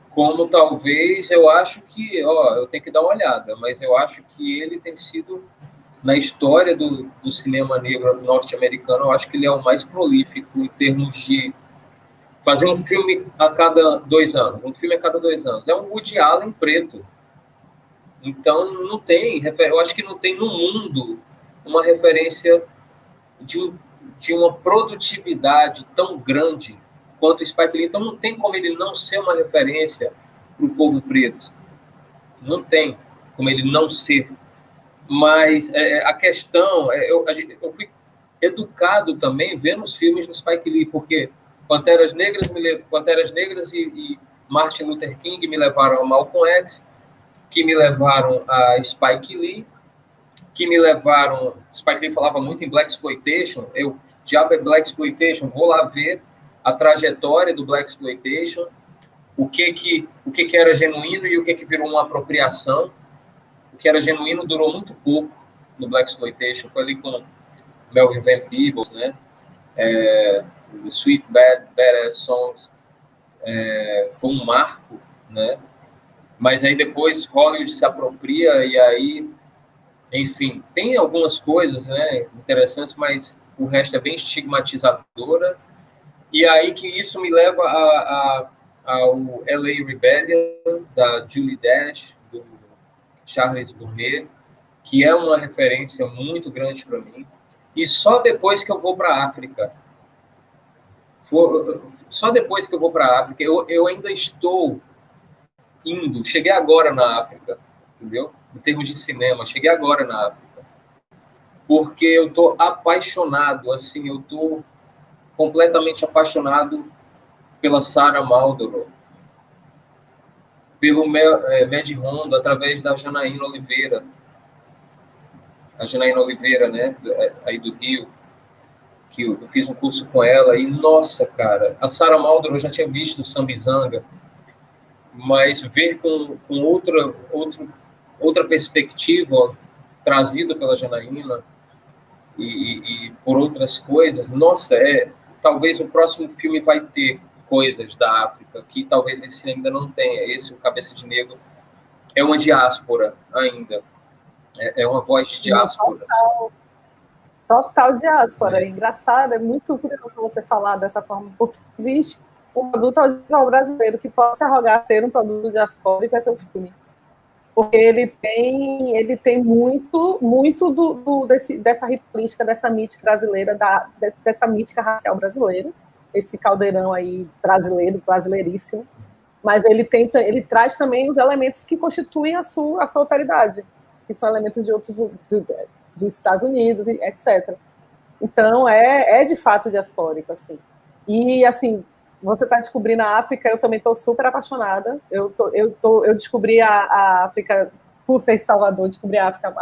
Como talvez, eu acho que, eu tenho que dar uma olhada, mas eu acho que ele tem sido, na história do cinema negro norte-americano, eu acho que ele é o mais prolífico em termos de fazer um filme a cada 2 anos. Um filme a cada 2 anos. É um Woody Allen preto. Então, não tem, eu acho que não tem no mundo uma referência de uma produtividade tão grande quanto o Spike Lee. Então, não tem como ele não ser uma referência para o povo preto. Não tem como ele não ser. Mas a questão, eu fui educado também vendo os filmes do Spike Lee, porque Panteras Negras e Martin Luther King me levaram a Malcolm X, que me levaram a Spike Lee, que me levaram... Spike Lee falava muito em Blaxploitation, diabo é Blaxploitation, vou lá ver a trajetória do Blaxploitation, o que era genuíno e o que virou uma apropriação. O que era genuíno durou muito pouco no Blaxploitation, foi ali com Melvin Van Peebles, né? Sweet Badass Songs, foi um marco, né? Mas aí depois Hollywood se apropria e aí, enfim, tem algumas coisas, né, interessantes, mas o resto é bem estigmatizadora. E aí que isso me leva ao LA Rebellion, da Julie Dash, do Charles Bournet, que é uma referência muito grande para mim. E só depois que eu vou para a África. Só depois que eu vou para a África, eu ainda estou indo. Cheguei agora na África, entendeu? Em termos de cinema, cheguei agora na África. Porque eu estou apaixonado, assim, eu estou completamente apaixonado pela Sarah Maldoror, pelo Mad Rondo, através da Janaína Oliveira. A Janaína Oliveira, né, aí do Rio, que eu fiz um curso com ela, e, nossa, cara, a Sarah Maldoror eu já tinha visto o Sambizanga, mas ver com outra perspectiva, trazida pela Janaína, e por outras coisas, nossa, talvez o próximo filme vai ter coisas da África que talvez esse ainda não tenha. Esse, o Cabeça de Negro, é uma diáspora ainda. É uma voz de diáspora. Total diáspora. Engraçado, é muito curioso você falar dessa forma, porque existe um produto audiovisual brasileiro que pode se arrogar a ser um produto diaspórico, é seu filme. Porque ele tem muito dessa ritualística, dessa mítica brasileira, dessa mítica racial brasileira, esse caldeirão aí brasileiro, brasileiríssimo, mas ele traz também os elementos que constituem a sua alteridade, que são elementos de outros dos Estados Unidos, etc. Então, é de fato diaspórico, assim. E, assim, você está descobrindo a África, eu também estou super apaixonada. Eu descobri a África, por ser de Salvador, descobri a África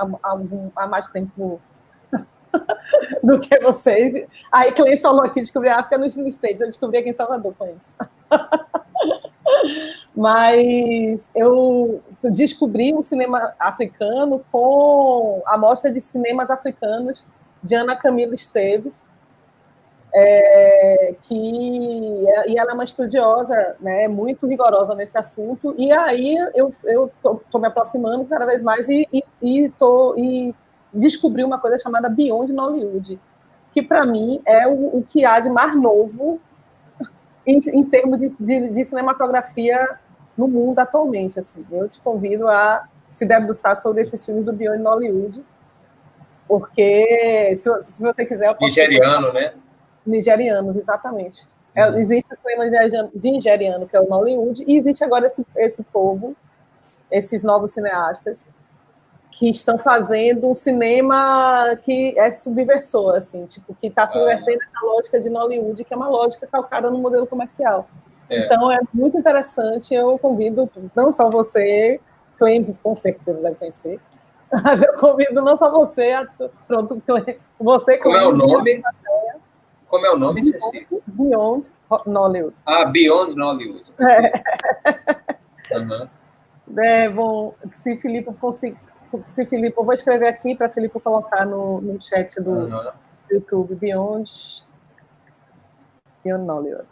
há mais tempo do que vocês. Aí, Cleis falou aqui, descobri a África nos States, eu descobri aqui em Salvador com eles. Mas eu descobri o cinema africano com a Mostra de Cinemas Africanos de Ana Camila Esteves, e ela é uma estudiosa, né, muito rigorosa nesse assunto, e aí eu estou me aproximando cada vez mais e descobri uma coisa chamada Beyond Nollywood, que para mim é o que há de mais novo em termos de cinematografia no mundo atualmente. Assim. Eu te convido a se debruçar sobre esses filmes do Beyond Nollywood, porque, se você quiser... Eu posso nigeriano, né? Nigerianos, exatamente. Existe o cinema nigeriano, que é o Nollywood, e existe agora esse povo, esses novos cineastas, que estão fazendo um cinema que é subversor, assim, tipo, que está subvertendo essa lógica de Nollywood, que é uma lógica calcada no modelo comercial. Então, é muito interessante, eu convido, não só você, Clems, com certeza deve conhecer, mas eu convido não só você, pronto, você... Como é o nome? Como é o nome, Ceci? Beyond Nollywood. Beyond Nollywood. Bom, se Filipe, eu vou escrever aqui para Filipe colocar no chat do YouTube, Beyond Nollywood.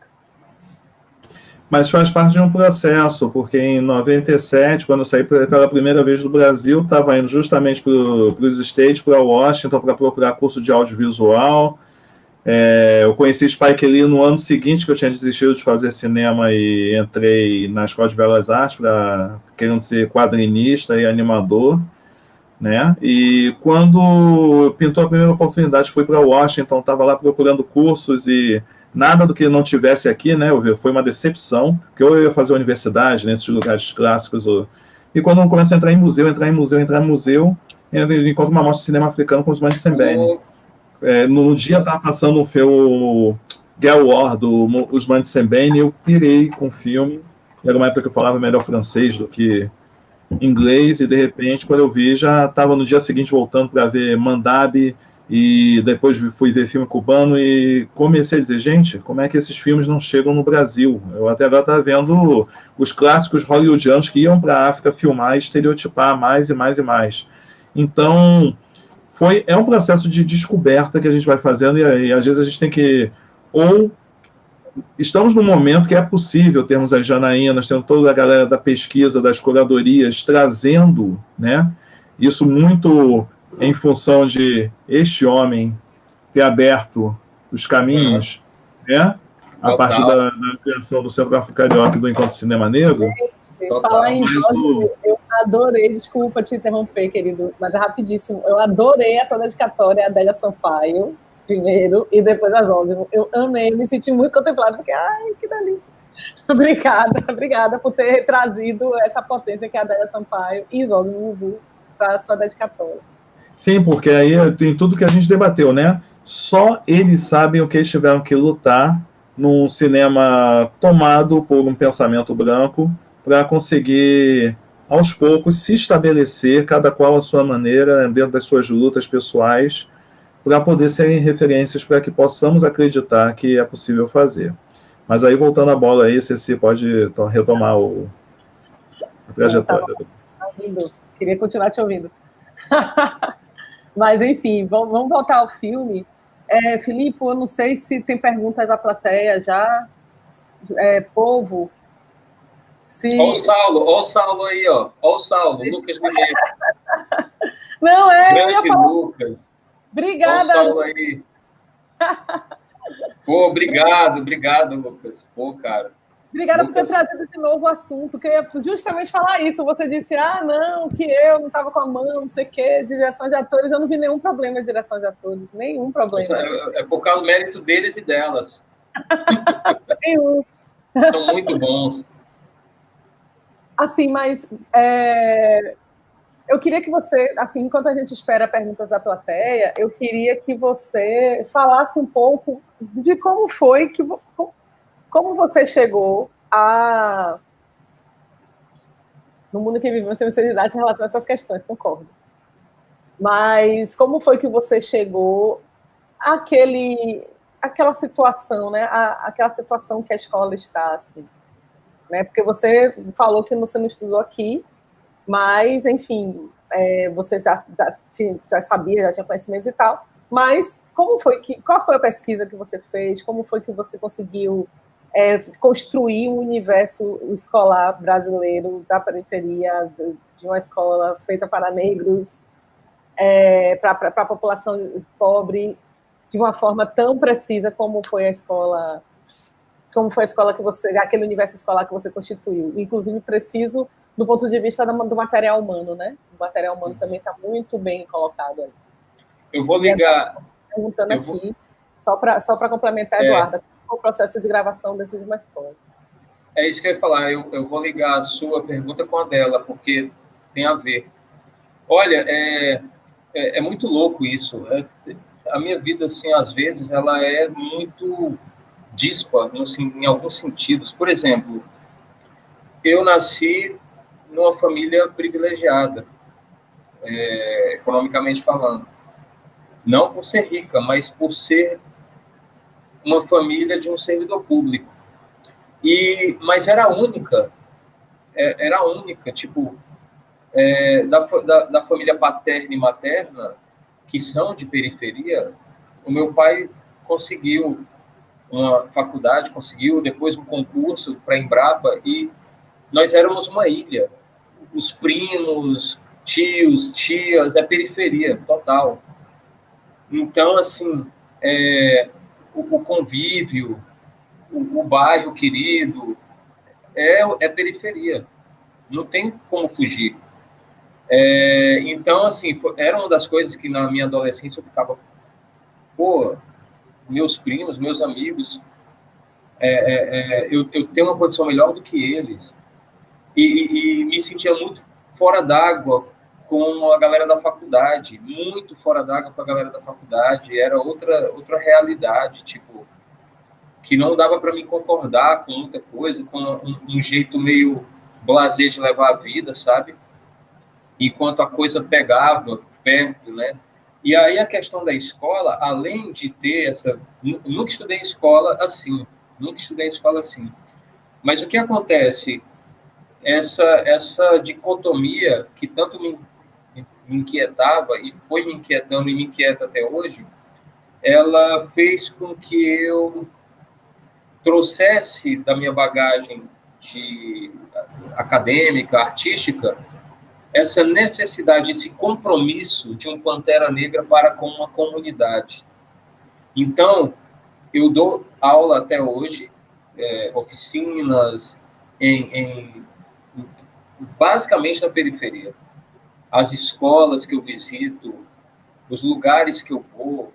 Mas faz parte de um processo, porque em 97, quando eu saí pela primeira vez do Brasil, estava indo justamente para os States, para Washington, para procurar curso de audiovisual. Eu conheci Spike Lee no ano seguinte, que eu tinha desistido de fazer cinema e entrei na Escola de Belas Artes, querendo ser quadrinista e animador, né? E quando pintou a primeira oportunidade, fui para Washington, estava lá procurando cursos e nada do que não tivesse aqui, né? Foi uma decepção, porque eu ia fazer universidade nesses lugares clássicos. E quando eu começo a entrar em museu, eu encontro uma mostra de cinema africano com os Mani Sembene. No dia estava passando o Girl War dos Mani Sembene, eu pirei com o filme. Era uma época que eu falava melhor francês do que inglês, e de repente, quando eu vi, já estava no dia seguinte voltando para ver Mandabi, e depois fui ver filme cubano e comecei a dizer, gente, como é que esses filmes não chegam no Brasil? Eu até agora estava vendo os clássicos hollywoodianos que iam para a África filmar e estereotipar mais e mais e mais. Então, é um processo de descoberta que a gente vai fazendo, e às vezes a gente tem que... Ou estamos num momento que é possível termos as Janaínas, tendo toda a galera da pesquisa, das curadorias, trazendo, né, isso muito em função de este homem ter aberto os caminhos, né, a partir da criação do Centro Afro-Carioca e do Encontro Cinema Negro. Gente, falar em Jorge, eu adorei, desculpa te interromper, querido, mas é rapidíssimo, eu adorei essa dedicatória à Adélia Sampaio, primeiro e depois a Zózimo. Eu amei, me senti muito contemplada, porque, ai, que delícia. Obrigada por ter trazido essa potência que é a Adélia Sampaio e Zózimo Bubu para a sua dedicatória. Sim, porque aí tem tudo que a gente debateu, né? Só eles sabem o que eles tiveram que lutar num cinema tomado por um pensamento branco para conseguir, aos poucos, se estabelecer, cada qual à sua maneira, dentro das suas lutas pessoais, para poder serem referências para que possamos acreditar que é possível fazer. Mas aí, voltando a bola aí, Ceci pode retomar a trajetória. Tá ouvindo. Queria continuar te ouvindo. Mas, enfim, vamos voltar ao filme. Filipe, eu não sei se tem perguntas da plateia já. Povo. Olha o Saulo aí, ó. Olha o Saulo, Lucas Guilherme. Não, Grande eu ia falar... Lucas. Obrigada. Olha o Saulo aí. Pô, obrigado, Lucas. Pô, cara. Obrigada por ter trazido esse novo assunto, que eu ia justamente falar isso. Você disse, não, que eu não estava com a mão, não sei o quê, direção de atores. Eu não vi nenhum problema de direção de atores, nenhum problema. É por causa do mérito deles e delas. Nenhum. São muito bons. Assim, mas eu queria que você, assim, enquanto a gente espera perguntas da plateia, eu queria que você falasse um pouco de como foi que... Como você chegou no mundo que vivemos, tem sinceridade em relação a essas questões, concordo. Mas como foi que você chegou àquela situação, né? Aquela situação que a escola está, assim, né? Porque você falou que você não estudou aqui, mas, enfim, você já sabia, já tinha conhecimentos e tal. Mas qual foi a pesquisa que você fez? Como foi que você conseguiu construir um universo escolar brasileiro da periferia, de uma escola feita para negros, para a população pobre, de uma forma tão precisa como foi a escola que você, aquele universo escolar que você constituiu, inclusive preciso do ponto de vista do material humano, né? O material humano também está muito bem colocado aí. Eu vou ligar. Perguntando aqui, só para complementar, Eduarda, o processo de gravação dentro de uma escola. É isso que eu ia falar. Eu vou ligar a sua pergunta com a dela, porque tem a ver. Olha, é muito louco isso. A minha vida, assim, às vezes, ela é muito díspar, em alguns sentidos. Por exemplo, eu nasci numa família privilegiada, economicamente falando. Não por ser rica, mas por ser uma família de um servidor público. Mas era a única, tipo, da família paterna e materna, que são de periferia. O meu pai conseguiu uma faculdade, conseguiu depois um concurso para a Embrapa, e nós éramos uma ilha. Os primos, tios, tias, periferia total. Então, assim, o convívio, o bairro querido, é periferia. Não tem como fugir. Então, assim, era uma das coisas que na minha adolescência eu ficava, pô, meus primos, meus amigos, eu tenho uma condição melhor do que eles. E me sentia muito fora d'água com a galera da faculdade, muito fora d'água com a galera da faculdade. Era outra realidade, tipo, que não dava para me concordar com muita coisa, com um jeito meio blasé de levar a vida, sabe? Enquanto a coisa pegava perto, né? E aí a questão da escola, além de ter essa... Nunca estudei em escola assim, Mas o que acontece? Essa dicotomia que tanto me inquietava e foi me inquietando e me inquieta até hoje, ela fez com que eu trouxesse da minha bagagem acadêmica, artística, essa necessidade, esse compromisso de um Pantera Negra para com uma comunidade. Então, eu dou aula até hoje, oficinas, basicamente na periferia. As escolas que eu visito, os lugares que eu vou,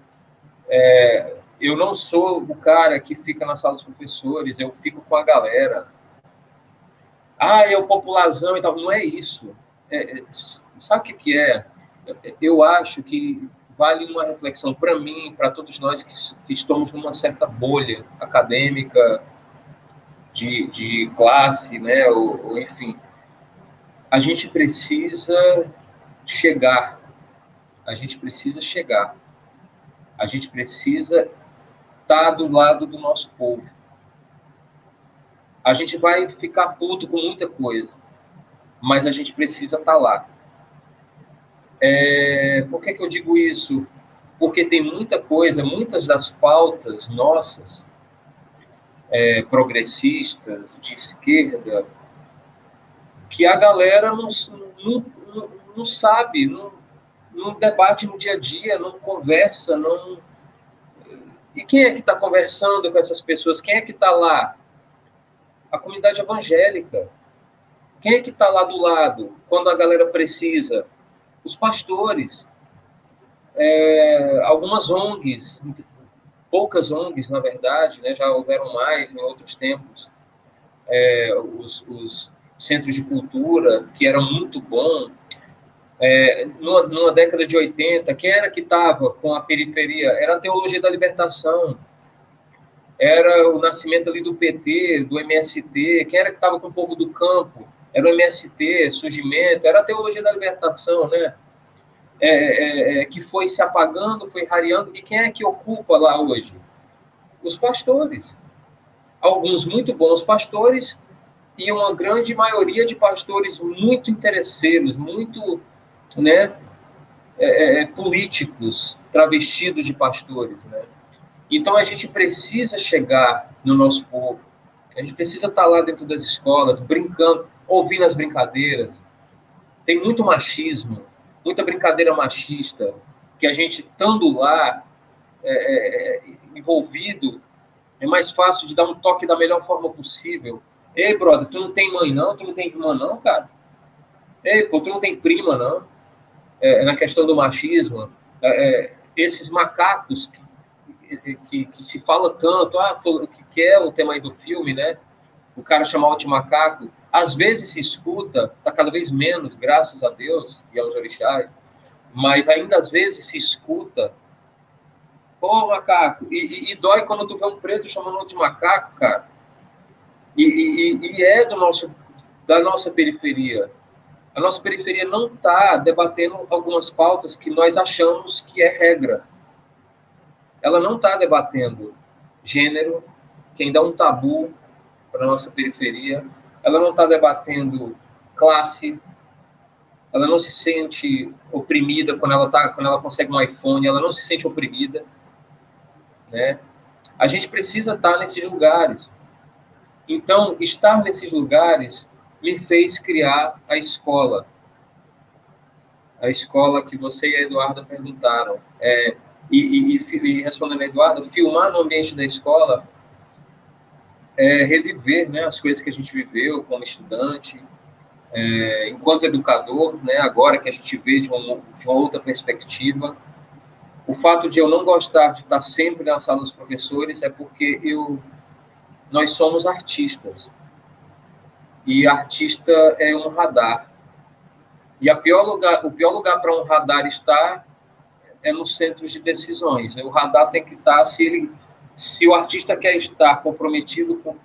Eu não sou o cara que fica na sala dos professores, eu fico com a galera. É o popularzão e tal. Não é isso. Sabe o que é? Eu acho que vale uma reflexão para mim, para todos nós que estamos numa certa bolha acadêmica, de classe, né? Ou enfim. A gente precisa chegar. A gente precisa chegar. A gente precisa estar do lado do nosso povo. A gente vai ficar puto com muita coisa, mas a gente precisa estar lá. Por que eu digo isso? Porque tem muita coisa, muitas das pautas nossas, progressistas, de esquerda, que a galera não sabe, não debate no dia a dia, não conversa, não... E quem é que está conversando com essas pessoas? Quem é que está lá? A comunidade evangélica. Quem é que está lá do lado quando a galera precisa? Os pastores. Algumas ONGs, poucas ONGs, na verdade, né? Já houveram mais em outros tempos. Os centros de cultura, que eram muito bom. Numa década de 80, quem era que estava com a periferia? Era a Teologia da Libertação. Era o nascimento ali do PT, do MST. Quem era que estava com o povo do campo? Era o MST, Surgimento. Era a Teologia da Libertação, né? Que foi se apagando, foi rareando. E quem é que ocupa lá hoje? Os pastores. Alguns muito bons pastores e uma grande maioria de pastores muito interesseiros, muito, né, políticos, travestidos de pastores, né? Então, a gente precisa chegar no nosso povo. A gente precisa estar lá dentro das escolas, brincando, ouvindo as brincadeiras. Tem muito machismo, muita brincadeira machista, que a gente, estando lá, envolvido, é mais fácil de dar um toque da melhor forma possível. Ei, brother, tu não tem mãe, não? Tu não tem irmã, não, cara? Ei, pô, tu não tem prima, não? Na questão do machismo, esses macacos que se fala tanto, que é o tema aí do filme, né? O cara chamar o de macaco, às vezes se escuta, está cada vez menos, graças a Deus e aos orixás, mas ainda às vezes se escuta, pô, macaco, e dói quando tu vê um preto chamando outro de macaco, cara. E é da nossa periferia. A nossa periferia não está debatendo algumas pautas que nós achamos que é regra. Ela não está debatendo gênero, que ainda é um tabu para a nossa periferia. Ela não está debatendo classe. Ela não se sente oprimida quando ela consegue um iPhone. Ela não se sente oprimida, né? A gente precisa estar nesses lugares. Então, estar nesses lugares me fez criar a escola. A escola que você e a Eduarda perguntaram. E respondendo a Eduardo, filmar no ambiente da escola é reviver, né, as coisas que a gente viveu como estudante, enquanto educador, né, agora que a gente vê de uma outra perspectiva. O fato de eu não gostar de estar sempre na sala dos professores é porque nós somos artistas. E artista é um radar. E o pior lugar para um radar estar é nos centros de decisões. O radar tem que estar, se o artista quer estar comprometido com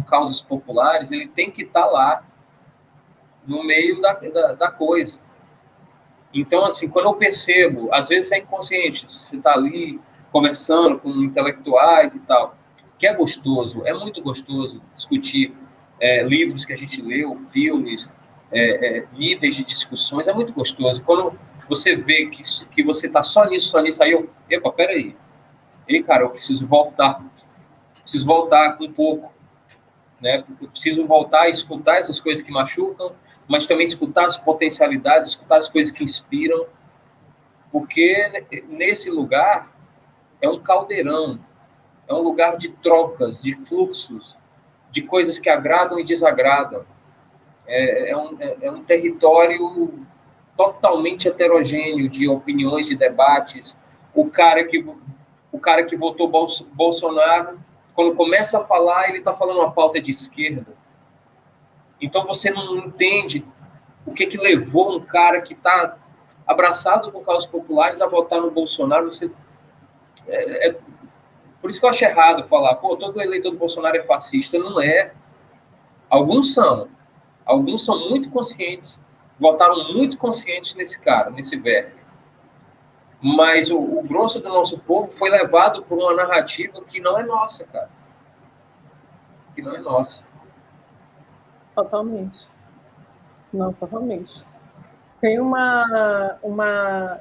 causas populares, ele tem que estar lá, no meio da coisa. Então, assim, quando eu percebo, às vezes é inconsciente, você está ali conversando com intelectuais e tal, que é gostoso, é muito gostoso discutir livros que a gente leu, filmes, níveis de discussões, é muito gostoso. Quando você vê que você está só nisso, aí epa, peraí. Ei, cara, eu preciso voltar um pouco, né? Eu preciso voltar a escutar essas coisas que machucam, mas também escutar as potencialidades, escutar as coisas que inspiram, porque nesse lugar é um caldeirão, é um lugar de trocas, de fluxos, de coisas que agradam e desagradam. É um território totalmente heterogêneo de opiniões, de debates. O cara que o cara que votou Bolsonaro, quando começa a falar, ele está falando uma pauta de esquerda. Então você não entende o que levou um cara que está abraçado por causas populares a votar no Bolsonaro. Por isso que eu acho errado falar, pô, todo eleitor do Bolsonaro é fascista. Não é. Alguns são muito conscientes, votaram muito conscientes nesse cara, nesse velho. Mas o grosso do nosso povo foi levado por uma narrativa que não é nossa, cara. Que não é nossa. Totalmente. Não, totalmente. Tem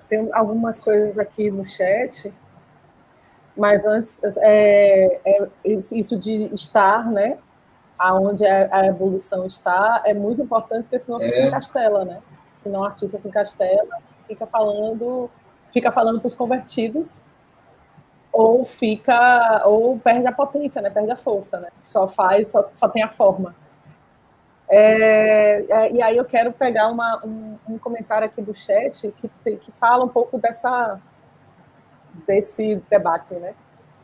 tem algumas coisas aqui no chat, mas antes, isso de estar, né? Aonde a evolução está, é muito importante, porque senão você se encastela, né? Senão o artista se encastela, fica falando para os convertidos, ou perde a potência, né? Perde a força, né? Só tem a forma. E aí eu quero pegar um comentário aqui do chat que fala um pouco desse debate, né?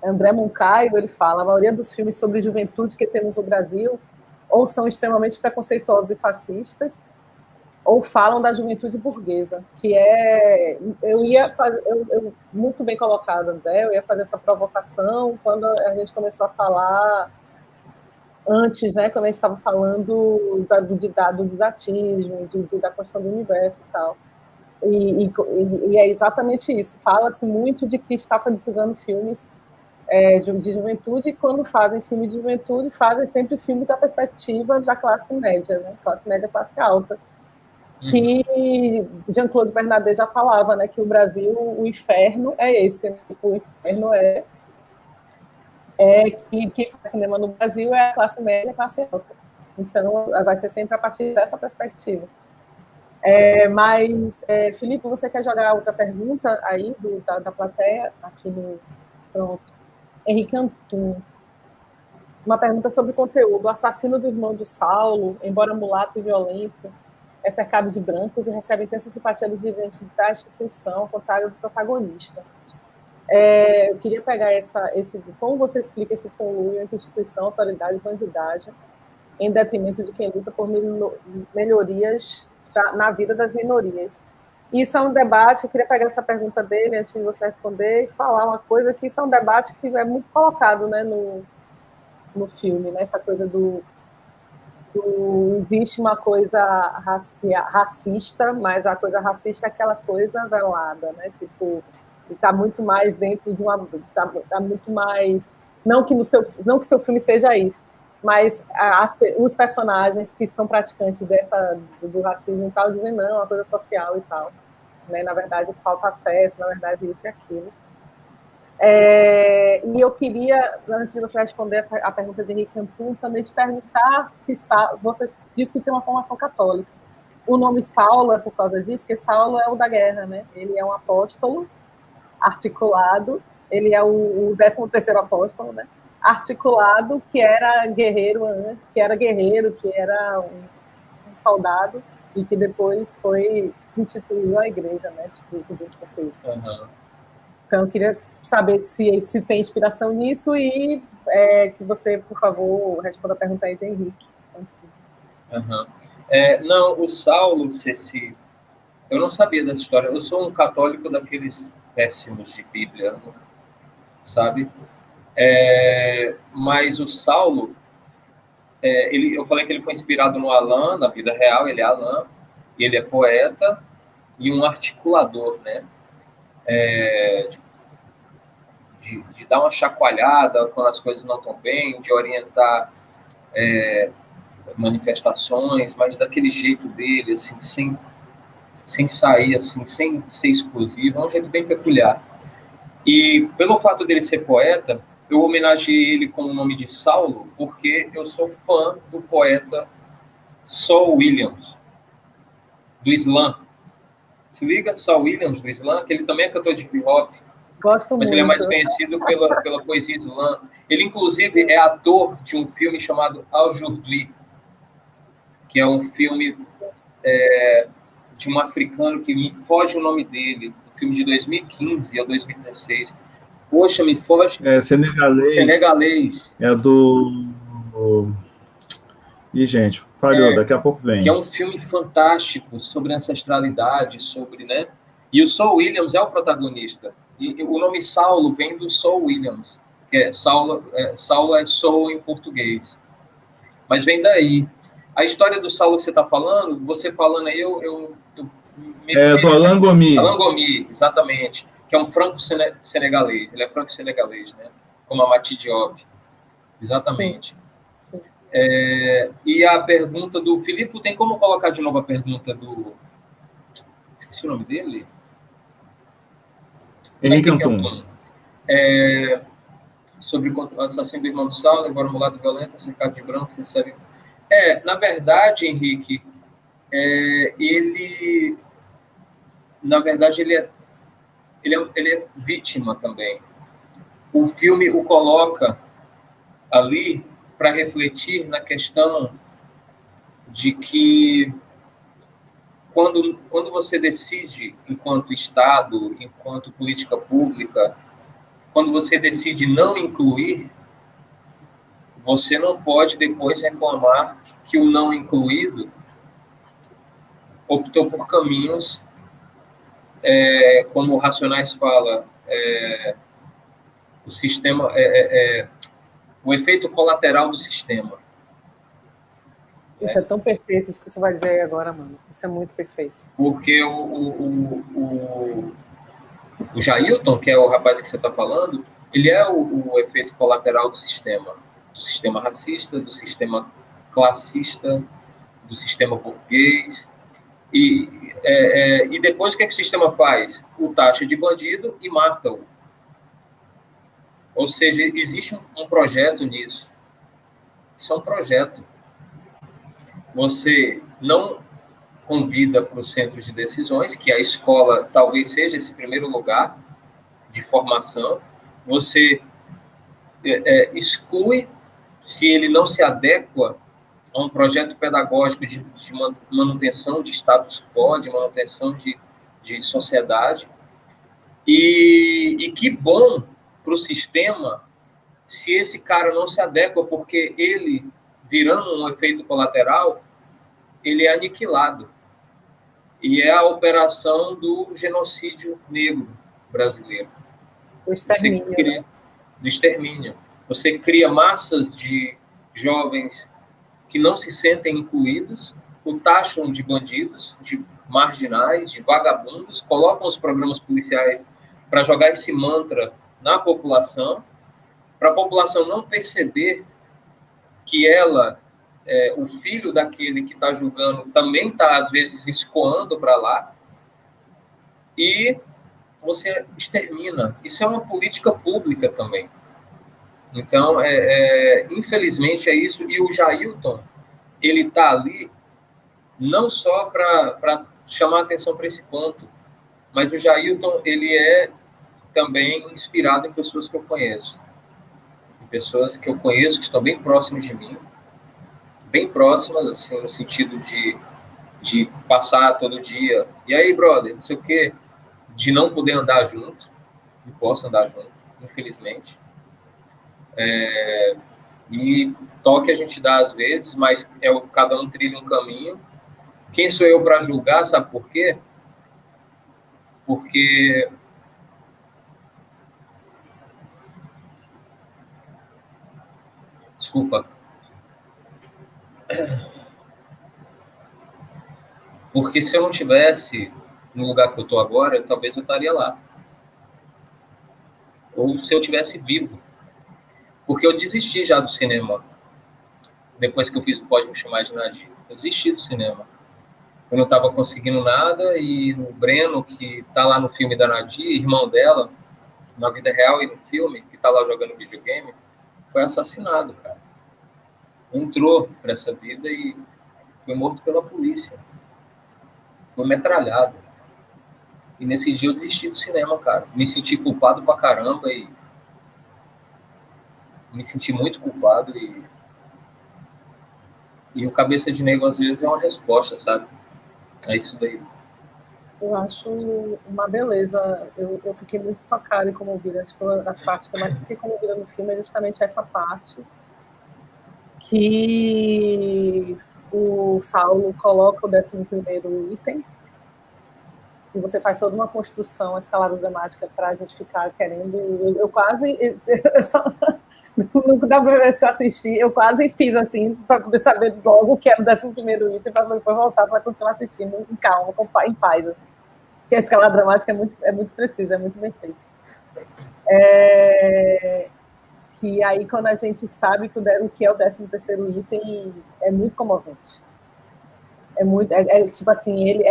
André Moncaio, ele fala: a maioria dos filmes sobre juventude que temos no Brasil ou são extremamente preconceituosos e fascistas, ou falam da juventude burguesa, que muito bem colocado, André, eu ia fazer essa provocação quando a gente começou a falar antes, né, quando a gente estava falando do didatismo, da construção do universo e tal. E é exatamente isso. Fala-se muito de que está precisando filmes de juventude, e quando fazem filme de juventude, fazem sempre filme da perspectiva da classe média, né? Classe média, classe alta. Que Jean-Claude Bernardet já falava, né? Que o Brasil, o inferno é esse. Né? O inferno que faz cinema no Brasil é a classe média e a classe alta. Então, vai ser sempre a partir dessa perspectiva. Mas, Felipe, você quer jogar outra pergunta aí da plateia? Aqui no... Pronto. Henrique Antum. Uma pergunta sobre conteúdo. O assassino do irmão do Saulo, embora mulato e violento, é cercado de brancos e recebe intensa simpatia dos dirigentes da instituição, ao contrário do protagonista. Eu queria pegar como você explica esse conluio entre instituição, autoridade e bandidagem, em detrimento de quem luta por melhorias na vida das minorias. Isso é um debate, eu queria pegar essa pergunta dele antes de você responder e falar uma coisa, que isso é um debate que é muito colocado, né, no filme, né, essa coisa existe uma coisa racista, mas a coisa racista é aquela coisa velada, né, tipo, está muito mais dentro de tá muito mais, não que seu filme seja isso, mas os personagens que são praticantes do racismo e tal, dizem não, é uma coisa social e tal. Né? Na verdade, falta acesso, na verdade, isso e aquilo. E eu queria, antes de você responder a pergunta de Henrique Antum, também te perguntar se você disse que tem uma formação católica. O nome Saulo é por causa disso, porque Saulo é o da guerra, né? Ele é um apóstolo articulado, ele é o 13º apóstolo, né? Articulado, que era guerreiro antes, que era um soldado, e que depois instituiu a igreja, né? Tipo, Então, eu queria saber se tem inspiração nisso e que você, por favor, responda a pergunta aí de Henrique. Não, o Saulo, Ceci, eu não sabia dessa história. Eu sou um católico daqueles péssimos de Bíblia, sabe? Mas o Saulo, eu falei que ele foi inspirado no Alain, na vida real, ele é Alain, e ele é poeta e um articulador, né? De dar uma chacoalhada quando as coisas não estão bem, de orientar manifestações, mas daquele jeito dele, assim, sem sair, assim, sem ser exclusivo, é um jeito bem peculiar. E pelo fato dele ser poeta, eu homenageei ele com o nome de Saulo, porque eu sou fã do poeta Saul Williams, do Islã. Se liga, Saul Williams, do Islã, que ele também é cantor de hip-hop. Gosto mas muito. Ele é mais conhecido pela poesia islã. Ele, inclusive, é ator de um filme chamado Al-Jurdui, que é um filme de um africano que me foge o nome dele, um filme de 2015 a 2016. Poxa, me foge. É senegalês. Senegalês. É do... Ih, gente, falhou, daqui a pouco vem. Que é um filme fantástico sobre ancestralidade, sobre, né? E o Saul Williams é o protagonista. E o nome Saulo vem do Saul Williams, que é Saulo é Saul em português. Mas vem daí. A história do Saulo que você está falando, você falando aí, eu do Alain Gomi. Alain Gomi, exatamente. Que é um franco-senegalês. Ele é franco-senegalês, né? Como a Mati Diop. Exatamente. E a pergunta do Filipe, tem como colocar de novo a pergunta do... Esqueci o nome dele? Henrique Antum. Sobre o assassino do irmão do Saulo, embora mulato violento, cercado de branco, você sabe. Na verdade, Henrique, ele... Na verdade, ele é vítima também. O filme o coloca ali para refletir na questão de que quando você decide, enquanto Estado, enquanto política pública, quando você decide não incluir, você não pode depois reclamar que o não incluído optou por caminhos, como o Racionais fala, o sistema, o efeito colateral do sistema. Isso é tão perfeito, isso que você vai dizer aí agora, mano. Isso é muito perfeito. Porque o Jailton, que é o rapaz que você está falando, ele é o efeito colateral do sistema racista, do sistema classista, do sistema burguês. E depois o que o sistema faz? O taxa de bandido e mata-o. Ou seja, existe um projeto nisso. Isso é um projeto. Você não convida para os centros de decisões, que a escola talvez seja esse primeiro lugar de formação. Você exclui, se ele não se adequa a um projeto pedagógico de manutenção de status quo, de manutenção de sociedade. E que bom para o sistema se esse cara não se adequa, porque ele, virando um efeito colateral, ele é aniquilado. E é a operação do genocídio negro brasileiro. O extermínio. Do extermínio. Você cria massas de jovens que não se sentem incluídos, o taxam de bandidos, de marginais, de vagabundos, colocam os programas policiais para jogar esse mantra na população, para a população não perceber que ela, o filho daquele que está julgando, também está, às vezes, escoando para lá, e você extermina. Isso é uma política pública também. Então, infelizmente, é isso. E o Jailton, ele está ali não só para chamar atenção para esse ponto, mas o Jailton, ele é também inspirado em pessoas que eu conheço. Em pessoas que eu conheço, que estão bem próximas de mim, bem próximas, assim, no sentido de passar todo dia. E aí, brother, não sei o quê, de não poder andar juntos, não posso andar juntos, infelizmente. E toque a gente dá às vezes, mas cada um trilha um caminho. Quem sou eu para julgar, sabe por quê? Porque desculpa. Porque se eu não tivesse no lugar que eu estou agora, talvez eu estaria lá. Ou se eu tivesse vivo. Porque eu desisti já do cinema. Depois que eu fiz o Pode Me Chamar de Nadir. Eu desisti do cinema. Eu não estava conseguindo nada e o Breno, que está lá no filme da Nadir, irmão dela, na vida real e no filme, que está lá jogando videogame, foi assassinado, cara. Entrou para essa vida e foi morto pela polícia. Foi metralhado. E nesse dia eu desisti do cinema, cara. Me senti culpado pra caramba e me senti muito culpado e o Cabeça de Negro às vezes é uma resposta, sabe? É isso daí. Eu acho uma beleza. Eu fiquei muito tocada e comovida. Acho que a parte que eu mais fiquei comovida no filme é justamente essa parte que o Saulo coloca o 11º item e você faz toda uma construção, uma escalada dramática para a gente ficar querendo... Eu quase... No da primeira vez que eu assisti, eu quase fiz assim, para poder saber logo o que era o 11º item, para depois voltar para continuar assistindo em calma, em paz. Assim. Porque a escalada dramática é muito precisa, é muito bem feita. Que aí, quando a gente sabe o que é o 13º item, é muito comovente. Tipo assim,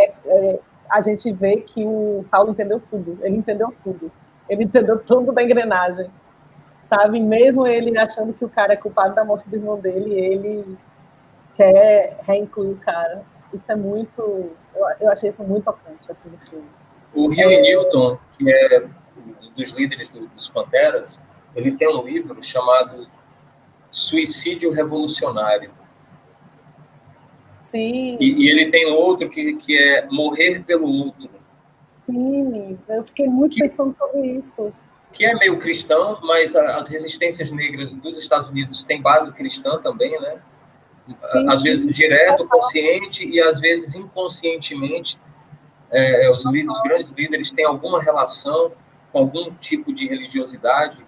a gente vê que o Saulo entendeu tudo. Ele entendeu tudo da engrenagem. Sabe? Mesmo ele achando que o cara é culpado da morte do irmão dele, ele quer reincluir o cara. Isso é muito... Eu achei isso muito tocante, assim, no filme. O Huey Newton, que é um dos líderes dos Panteras, ele tem um livro chamado Suicídio Revolucionário. Sim. E ele tem outro que é Morrer pelo Outro. Sim, eu fiquei muito pensando sobre isso. Que é meio cristão, mas as resistências negras dos Estados Unidos têm base cristã também, né? Sim, às vezes direto, consciente, e às vezes inconscientemente. Os grandes líderes têm alguma relação com algum tipo de religiosidade.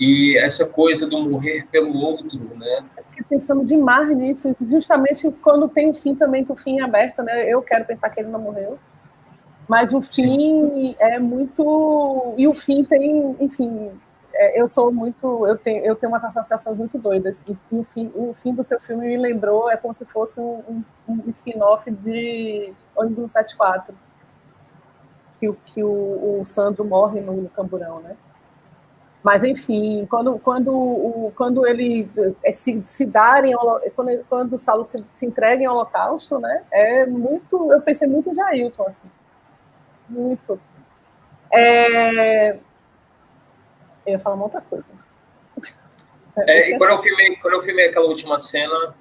E essa coisa do morrer pelo outro, né? Eu fiquei pensando demais nisso, justamente quando tem o fim também, que o fim é aberto, né? Eu quero pensar que ele não morreu. Mas o fim é muito... E o fim tem, enfim... eu sou muito... Eu tenho umas associações muito doidas. E o fim do seu filme me lembrou... É como se fosse um spin-off de Ônibus 174. Que o Sandro morre no Camburão, né? Mas, enfim, quando ele se darem... Quando o Saulo se entrega em Holocausto, né? É muito... Eu pensei muito em Jailton, assim. Muito. Eu ia falar uma outra coisa. E quando eu filmei aquela última cena,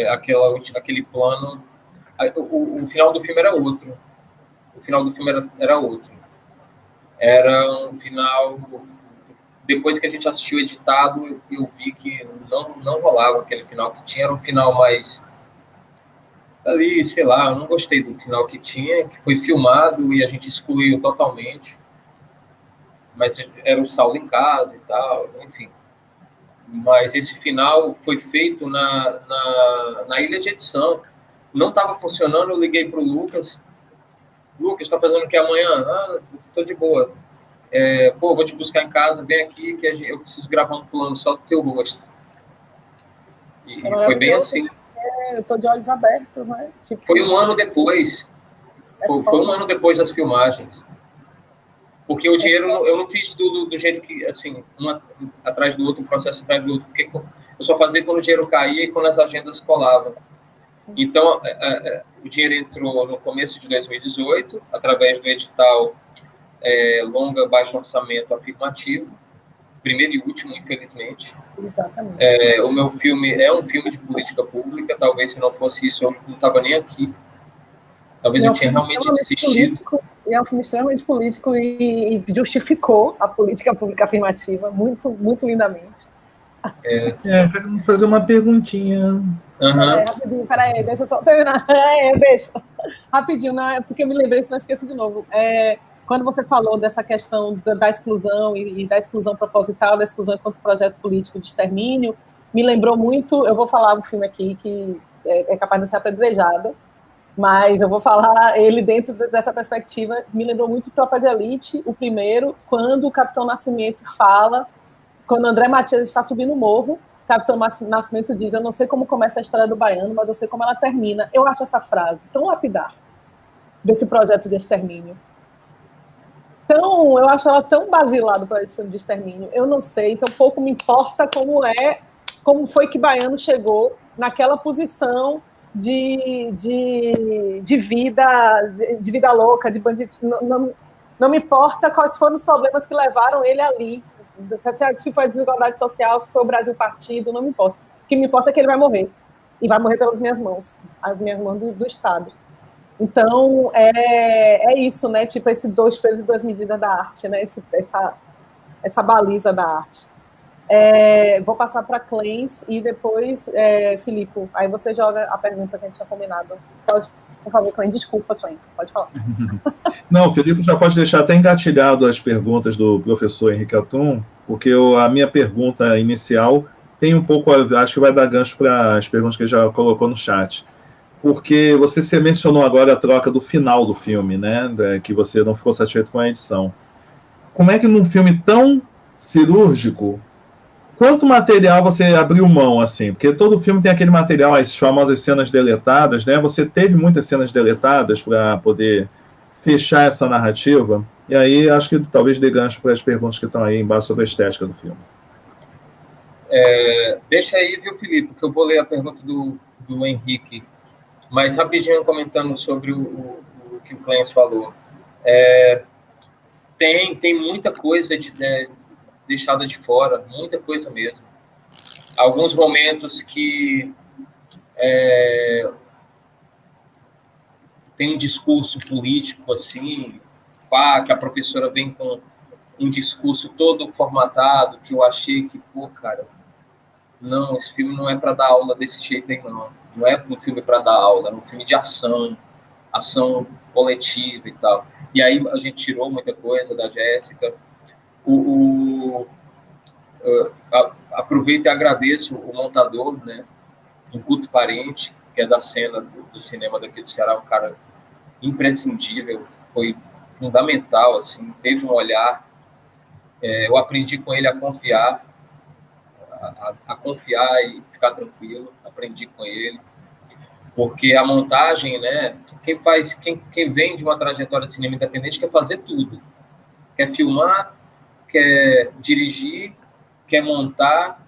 aquele plano, o final do filme era outro. O final do filme era outro. Era um final... Depois que a gente assistiu editado, eu vi que não rolava aquele final que tinha. Era um final mais... ali, sei lá, eu não gostei do final que tinha, que foi filmado e a gente excluiu totalmente. Mas era o Saulo em casa e tal, enfim. Mas esse final foi feito na ilha de edição. Não estava funcionando, eu liguei para o Lucas. Lucas, está fazendo o que amanhã? Ah, estou de boa. Vou te buscar em casa, vem aqui que eu preciso gravar um plano só do teu rosto. E foi bem assim. Eu estou de olhos abertos, né? Tipo, foi um ano depois. Foi um ano depois das filmagens. Porque o dinheiro, eu não fiz tudo do jeito que, assim, um atrás do outro, um processo atrás do outro. Porque eu só fazia quando o dinheiro caía e quando as agendas colavam. Sim. Então, o dinheiro entrou no começo de 2018, através do edital longa, baixo orçamento afirmativo. Primeiro e último, infelizmente. Exatamente. O meu filme é um filme de política pública. Talvez, se não fosse isso, eu não estava nem aqui. Talvez eu tinha realmente desistido. E é um filme extremamente político e justificou a política pública afirmativa muito, muito lindamente. Quero fazer uma perguntinha. Rapidinho, peraí, deixa eu só terminar. Deixa. Rapidinho, não é porque eu me lembrei, senão eu esqueço de novo. Quando você falou dessa questão da exclusão e da exclusão proposital, da exclusão enquanto projeto político de extermínio, me lembrou muito, eu vou falar um filme aqui que é capaz de ser apedrejado, mas eu vou falar ele dentro dessa perspectiva, me lembrou muito Tropa de Elite, o primeiro, quando o Capitão Nascimento fala, quando André Matias está subindo o morro, o Capitão Nascimento diz, eu não sei como começa a história do baiano, mas eu sei como ela termina. Eu acho essa frase tão lapidar, desse projeto de extermínio. Então, eu acho ela tão basilada para esse filme de extermínio. Eu não sei, então pouco me importa como foi que baiano chegou naquela posição de vida louca, de bandido. Não me importa quais foram os problemas que levaram ele ali. Se foi a desigualdade social, se foi o Brasil partido, não me importa. O que me importa é que ele vai morrer. E vai morrer pelas minhas mãos, as minhas mãos do Estado. Então, é isso, né? Tipo, esse 2 pesos e 2 medidas da arte, né? Essa baliza da arte. Vou passar para Clens e depois, Filipe, aí você joga a pergunta que a gente tinha combinado. Pode, por favor, Clens. Desculpa, Clens. Pode falar. Não, o Filipe já pode deixar até engatilhado as perguntas do professor Henrique Atum, porque a minha pergunta inicial tem um pouco, acho que vai dar gancho para as perguntas que ele já colocou no chat. Porque você mencionou agora a troca do final do filme, né? Que você não ficou satisfeito com a edição. Como é que num filme tão cirúrgico, quanto material você abriu mão, assim? Porque todo filme tem aquele material, as famosas cenas deletadas, né? Você teve muitas cenas deletadas para poder fechar essa narrativa? E aí acho que talvez dê gancho para as perguntas que estão aí embaixo sobre a estética do filme. Deixa aí, viu, Filipe, que eu vou ler a pergunta do Henrique. Mas rapidinho comentando sobre o que o Clens falou. Tem muita coisa deixada de fora, muita coisa mesmo. Alguns momentos que tem um discurso político, assim, que a professora vem com um discurso todo formatado, que eu achei que, cara, não, esse filme não é para dar aula desse jeito aí, não. Não é um filme para dar aula, é um filme de ação coletiva e tal. E aí a gente tirou muita coisa da Jéssica. Aproveito e agradeço o montador, né, um Guto Parente, que é da cena do cinema daqui do Ceará, um cara imprescindível, foi fundamental, assim, teve um olhar. Eu aprendi com ele a confiar, a confiar e ficar tranquilo, aprendi com ele, porque a montagem, né, quem vem de uma trajetória de cinema independente quer fazer tudo, quer filmar, quer dirigir, quer montar,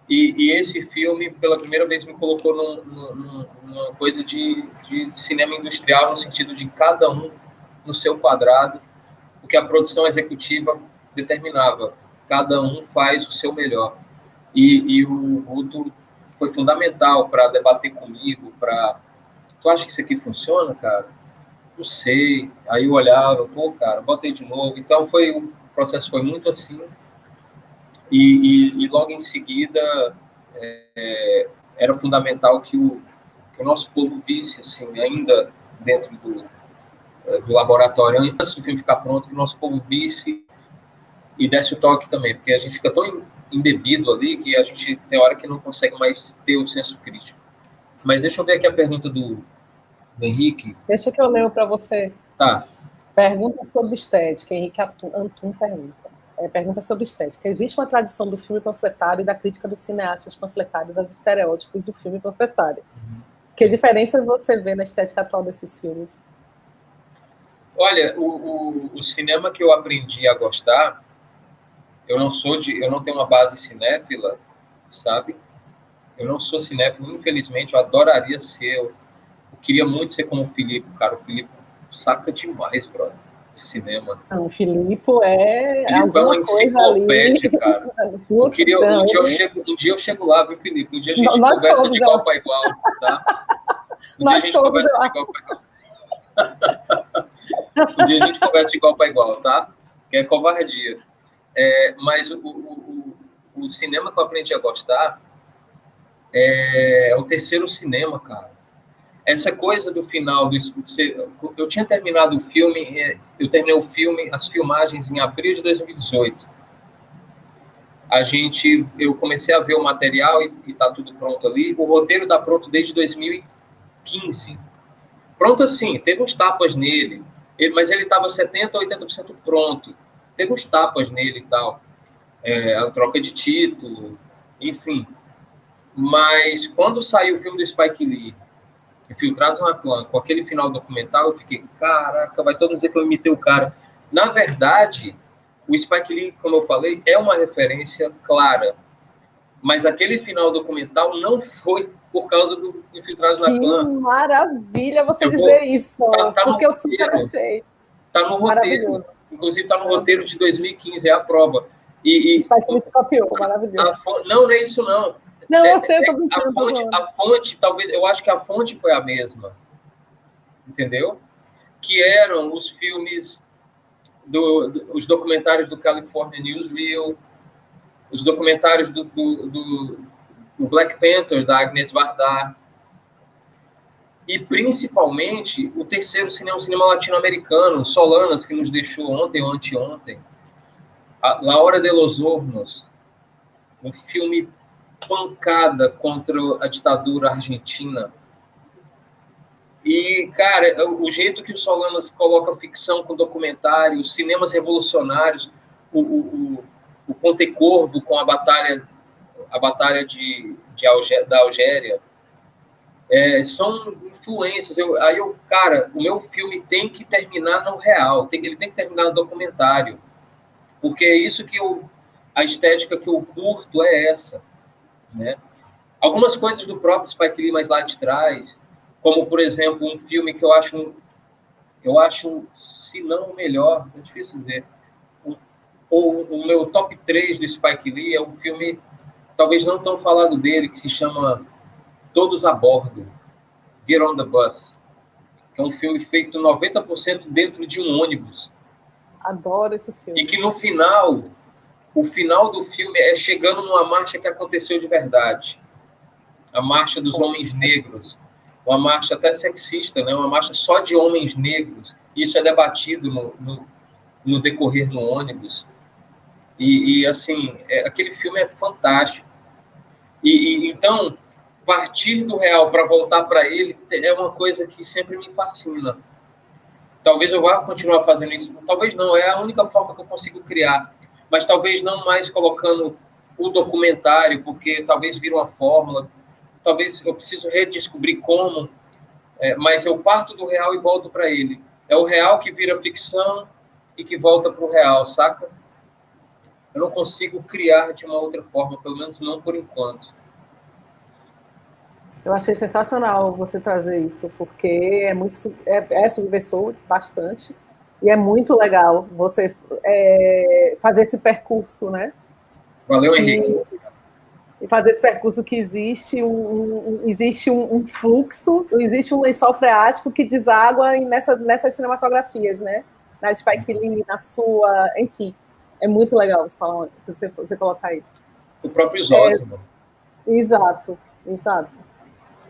e esse filme, pela primeira vez, me colocou numa coisa de cinema industrial, no sentido de cada um no seu quadrado, porque a produção executiva determinava, cada um faz o seu melhor. E o Guto foi fundamental para debater comigo, tu acha que isso aqui funciona, cara? Não sei. Aí eu olhava, cara, botei de novo. Então o processo foi muito assim. E logo em seguida era fundamental que o nosso povo visse, assim, ainda dentro do laboratório, antes do filme ficar pronto, que o nosso povo visse e desse o toque também, porque a gente fica tão embebido ali que a gente tem hora que não consegue mais ter o senso crítico. Mas deixa eu ver aqui a pergunta do Henrique. Deixa que eu leio para você. Tá. Pergunta sobre estética. Henrique Antum pergunta. Pergunta sobre estética. Existe uma tradição do filme panfletário e da crítica dos cineastas panfletários aos estereótipos do filme panfletário. Que diferenças você vê na estética atual desses filmes? Olha, o cinema que eu aprendi a gostar, eu não tenho uma base cinéfila, sabe? Eu não sou cinéfilo, infelizmente, eu adoraria ser. Eu queria muito ser como o Filipe, cara. O Filipe saca demais, brother, de cinema. Não, o Filipe é uma enciclopédia, cara. Um dia eu chego lá, viu, Filipe? Um dia a gente conversa de igual para igual, tá? Um dia a gente conversa de igual para igual. Um dia a gente conversa de igual para igual, tá? Que é covardia. Mas o cinema que eu aprendi a gostar é o terceiro cinema, cara. Essa coisa do final, eu tinha terminado o filme, eu terminei o filme, as filmagens em abril de 2018. Eu comecei a ver o material e tá tudo pronto ali. O roteiro tá pronto desde 2015. Pronto assim, teve uns tapas nele, mas ele estava 70% ou 80% pronto. Teve uns tapas nele e tal. A troca de título, enfim. Mas quando saiu o filme do Spike Lee, Infiltrados na Clã, com aquele final documental, eu fiquei, caraca, vai todo mundo dizer que eu imitei o cara. Na verdade, o Spike Lee, como eu falei, é uma referência clara. Mas aquele final documental não foi por causa do Infiltrados na Clã. Que maravilha você dizer isso, porque eu super achei. Está no roteiro. Inclusive está no roteiro de 2015, é a prova. Spike Lee copiou, maravilhoso. Não é isso não. Não, eu sei, eu tô brincando. A fonte, talvez, eu acho que a fonte foi a mesma. entendeu? Que eram os filmes, os documentários do California Newsreel, os documentários do Black Panther, da Agnes Varda, e principalmente o terceiro cinema, o cinema latino-americano, Solanas, que nos deixou ontem ou anteontem, a La Hora de los Hornos, um filme pancada contra a ditadura argentina. E, cara, o jeito que o Solanas coloca ficção com documentário, os cinemas revolucionários, o Pontecorvo com a batalha da Algéria, são influências. Cara, o meu filme tem que terminar no real, ele tem que terminar no documentário, porque é isso que a estética que eu curto é essa, né? Algumas coisas do próprio Spike Lee mais lá de trás, como, por exemplo, um filme que eu acho, se não o melhor, é difícil dizer, o meu top 3 do Spike Lee é um filme, talvez não tão falado dele, que se chama Todos a Bordo, Get on the Bus, que é um filme feito 90% dentro de um ônibus. Adoro esse filme. E que no final, o final do filme é chegando numa marcha que aconteceu de verdade. A marcha dos homens negros. Uma marcha até sexista, né? Uma marcha só de homens negros. Isso é debatido no decorrer no ônibus. E assim, aquele filme é fantástico. Então, partir do real para voltar para ele é uma coisa que sempre me fascina. Talvez eu vá continuar fazendo isso. Talvez não, é a única forma que eu consigo criar. Mas talvez não mais colocando o documentário, porque talvez vire uma fórmula. Talvez eu preciso redescobrir como, mas eu parto do real e volto para ele. É o real que vira ficção e que volta para o real, saca? Eu não consigo criar de uma outra forma, pelo menos não por enquanto. Eu achei sensacional você trazer isso, porque é subversor bastante, e é muito legal você fazer esse percurso, né? Valeu, Henrique. E fazer esse percurso que existe um fluxo, existe um lençol freático que deságua nessas cinematografias, né? Na Spike Lee, na sua, enfim. É muito legal você colocar isso. O próprio Zózimo. Exato.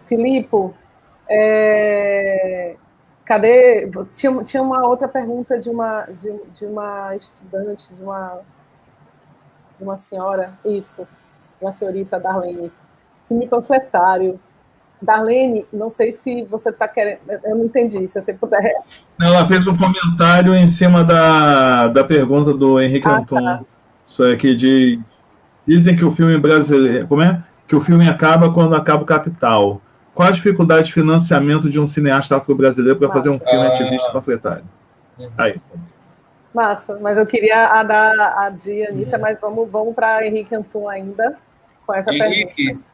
Filipe, cadê? Tinha uma outra pergunta de uma estudante, de uma senhora, isso, uma senhorita Darlene. Filme panfletário. Darlene, não sei se você está querendo, eu não entendi, se você puder. Ela fez um comentário em cima da pergunta do Henrique Anton. Tá. Isso aqui dizem que o filme brasileiro, que o filme acaba quando acaba o capital. Qual a dificuldade de financiamento de um cineasta afro-brasileiro para fazer um filme ativista panfletário? Aí. Massa, mas eu queria dar a de Anitta, mas vamos para Henrique Anton ainda com essa pergunta.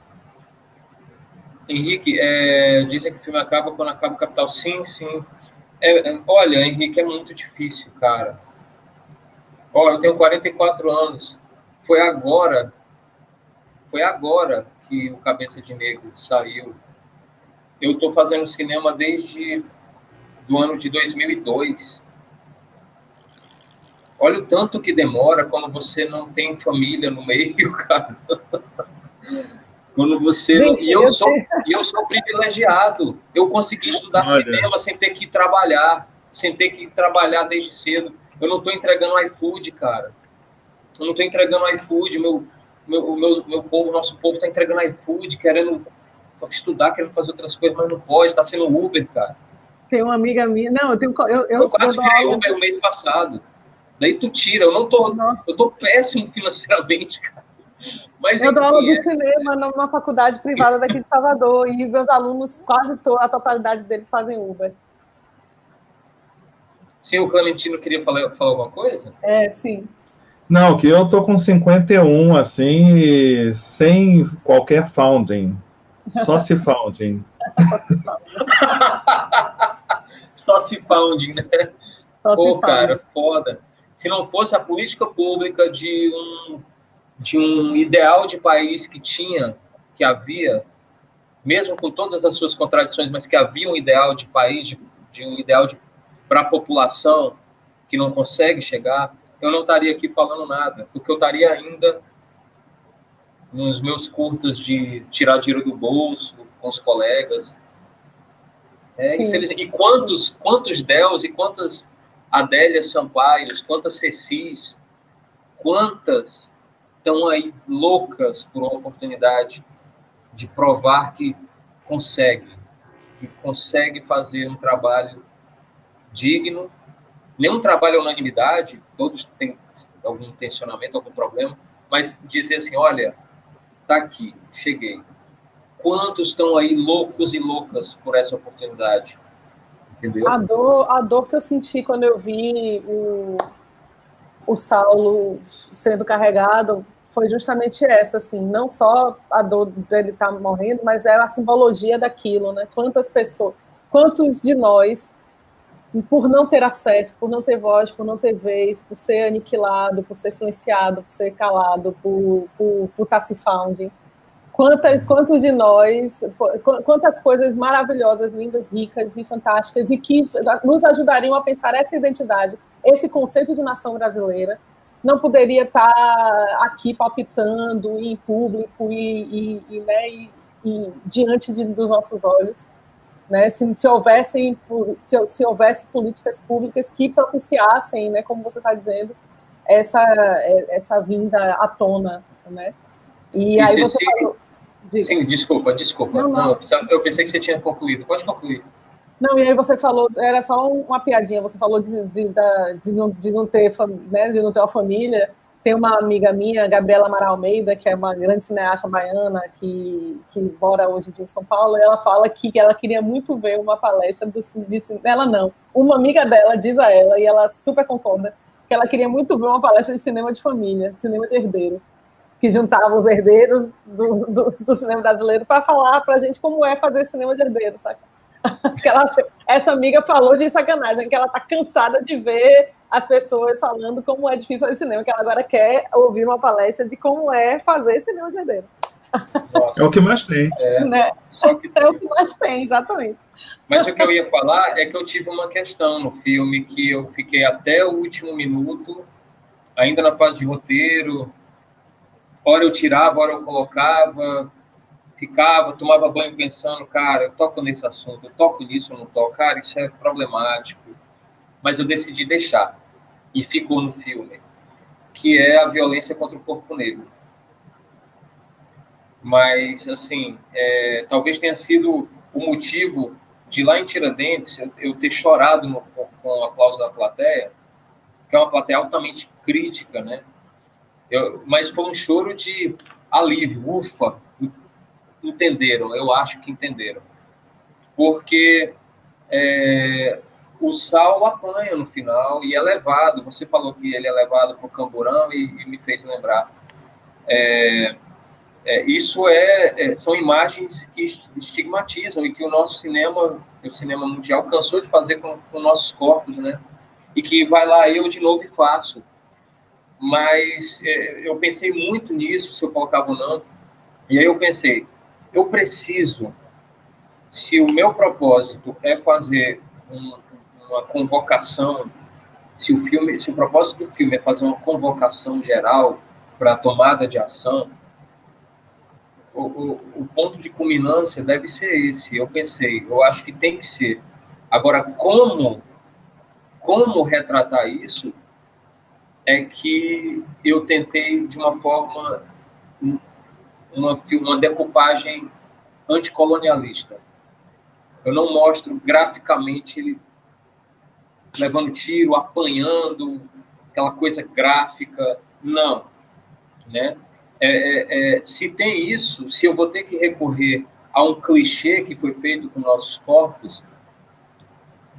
Henrique, dizem que o filme acaba quando acaba o capital. Sim. Olha, Henrique, é muito difícil, cara. Olha, eu tenho 44 anos. Foi agora que o Cabeça de Negro saiu. Eu estou fazendo cinema desde do ano de 2002. Olha o tanto que demora quando você não tem família no meio, cara. Quando você... Gente, eu sou privilegiado. Eu consegui estudar cinema sem ter que trabalhar. Desde cedo. Eu não estou entregando iFood, cara. Eu não estou entregando iFood. Meu povo, nosso povo está entregando iFood, querendo estudar, querendo fazer outras coisas, mas não pode. Está sendo Uber, cara. Tem uma amiga minha... Não, eu quase virei Uber no mês passado. Daí tu tira. Eu tô péssimo financeiramente, cara. Mas eu dou aula de cinema numa faculdade privada daqui de Salvador e meus alunos, quase a totalidade deles fazem Uber. Sim, o Clementino queria falar alguma coisa? Sim. Não, que eu tô com 51, assim, sem qualquer founding. Só se founding. Só se founding, né? Pô, cara, foda. Se não fosse a política pública de um ideal de país que havia, mesmo com todas as suas contradições, mas que havia um ideal de país, de de um ideal para a população que não consegue chegar, eu não estaria aqui falando nada, porque eu estaria ainda nos meus curtas de tirar dinheiro do bolso com os colegas. Infelizmente. E quantos Dels e quantas Adélias Sampaios, quantas Cecis, quantas estão aí loucas por uma oportunidade de provar que consegue fazer um trabalho digno. Nenhum trabalho é unanimidade, todos têm algum tensionamento, algum problema, mas dizer assim, olha, tá aqui, cheguei. Quantos estão aí loucos e loucas por essa oportunidade? Entendeu? A dor que eu senti quando eu vi o Saulo sendo carregado foi justamente essa, assim, não só a dor dele estar morrendo, mas é a simbologia daquilo, né? Quantos de nós, por não ter acesso, por não ter voz, por não ter vez, por ser aniquilado, por ser silenciado, por ser calado, por estar se founding, quantos de nós, quantas coisas maravilhosas, lindas, ricas e fantásticas, e que nos ajudariam a pensar essa identidade, esse conceito de nação brasileira, não poderia estar aqui palpitando em público e diante dos nossos olhos, né? Se houvesse políticas públicas que propiciassem, né, como você está dizendo, essa vinda à tona, né? E aí você falou... Diga. Sim, desculpa. Não, eu pensei que você tinha concluído. Pode concluir. Não, e aí você falou, era só uma piadinha, você falou de não ter, né, de não ter uma família. Tem uma amiga minha, Gabriela Amaral Almeida, que é uma grande cineasta baiana, que mora hoje em São Paulo, e ela fala que ela queria muito ver uma palestra ela não, uma amiga dela diz a ela, e ela super concorda, que ela queria muito ver uma palestra de cinema de família, cinema de herdeiro, que juntava os herdeiros do cinema brasileiro para falar para a gente como é fazer cinema de herdeiro, sabe? Essa amiga falou de sacanagem, que ela está cansada de ver as pessoas falando como é difícil fazer cinema, que ela agora quer ouvir uma palestra de como é fazer cinema de herdeiro. Nossa, é o que mais tem. Né? É o que mais tem, exatamente. Mas o que eu ia falar é que eu tive uma questão no filme que eu fiquei até o último minuto, ainda na fase de roteiro, hora eu tirava, hora eu colocava, ficava, tomava banho pensando, cara, eu toco nesse assunto, eu toco nisso, eu não toco, cara, isso é problemático. Mas eu decidi deixar, e ficou no filme, que é a violência contra o corpo negro. Mas, assim, talvez tenha sido o motivo de lá em Tiradentes eu ter chorado com o aplauso da plateia, que é uma plateia altamente crítica, né? Mas foi um choro de alívio, ufa, entenderam, eu acho que entenderam. Porque o Saulo apanha no final e é levado. Você falou que ele é levado para o Camburão e me fez lembrar. São imagens que estigmatizam e que o nosso cinema, o cinema mundial, cansou de fazer com nossos corpos, né? E que vai lá eu de novo e faço. Mas eu pensei muito nisso, se eu colocava ou não. E aí eu pensei, eu preciso, se o meu propósito é fazer uma convocação, se o propósito do filme é fazer uma convocação geral para a tomada de ação, o ponto de culminância deve ser esse. Eu pensei, eu acho que tem que ser. Agora, como retratar isso é que eu tentei, de uma forma, uma decupagem anticolonialista. Eu não mostro graficamente ele levando tiro, apanhando, aquela coisa gráfica. Não. Né? Se tem isso, se eu vou ter que recorrer a um clichê que foi feito com nossos corpos,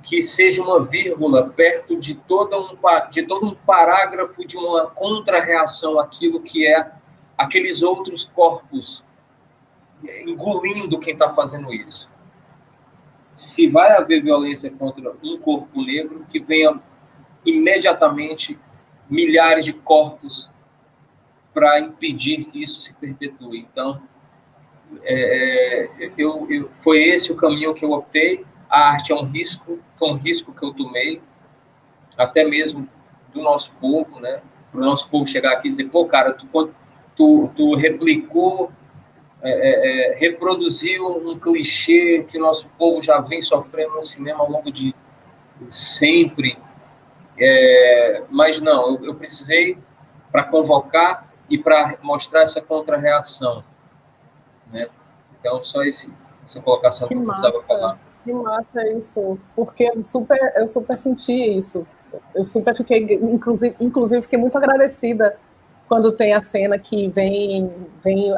que seja uma vírgula perto de todo um parágrafo de uma contra-reação àquilo que é aqueles outros corpos engolindo quem está fazendo isso. Se vai haver violência contra um corpo negro, que venha imediatamente milhares de corpos para impedir que isso se perpetue. Então, foi esse o caminho que eu optei. a arte é um risco, foi um risco que eu tomei, até mesmo do nosso povo, né? Para o nosso povo chegar aqui e dizer, pô, cara, tu replicou, reproduziu um clichê que o nosso povo já vem sofrendo no cinema ao longo de sempre. Mas não, eu precisei para convocar e para mostrar essa contra-reação, né? Então, só essa colocação que eu precisava falar. Que massa isso, porque eu super senti isso. Eu super fiquei, inclusive fiquei muito agradecida quando tem a cena que vem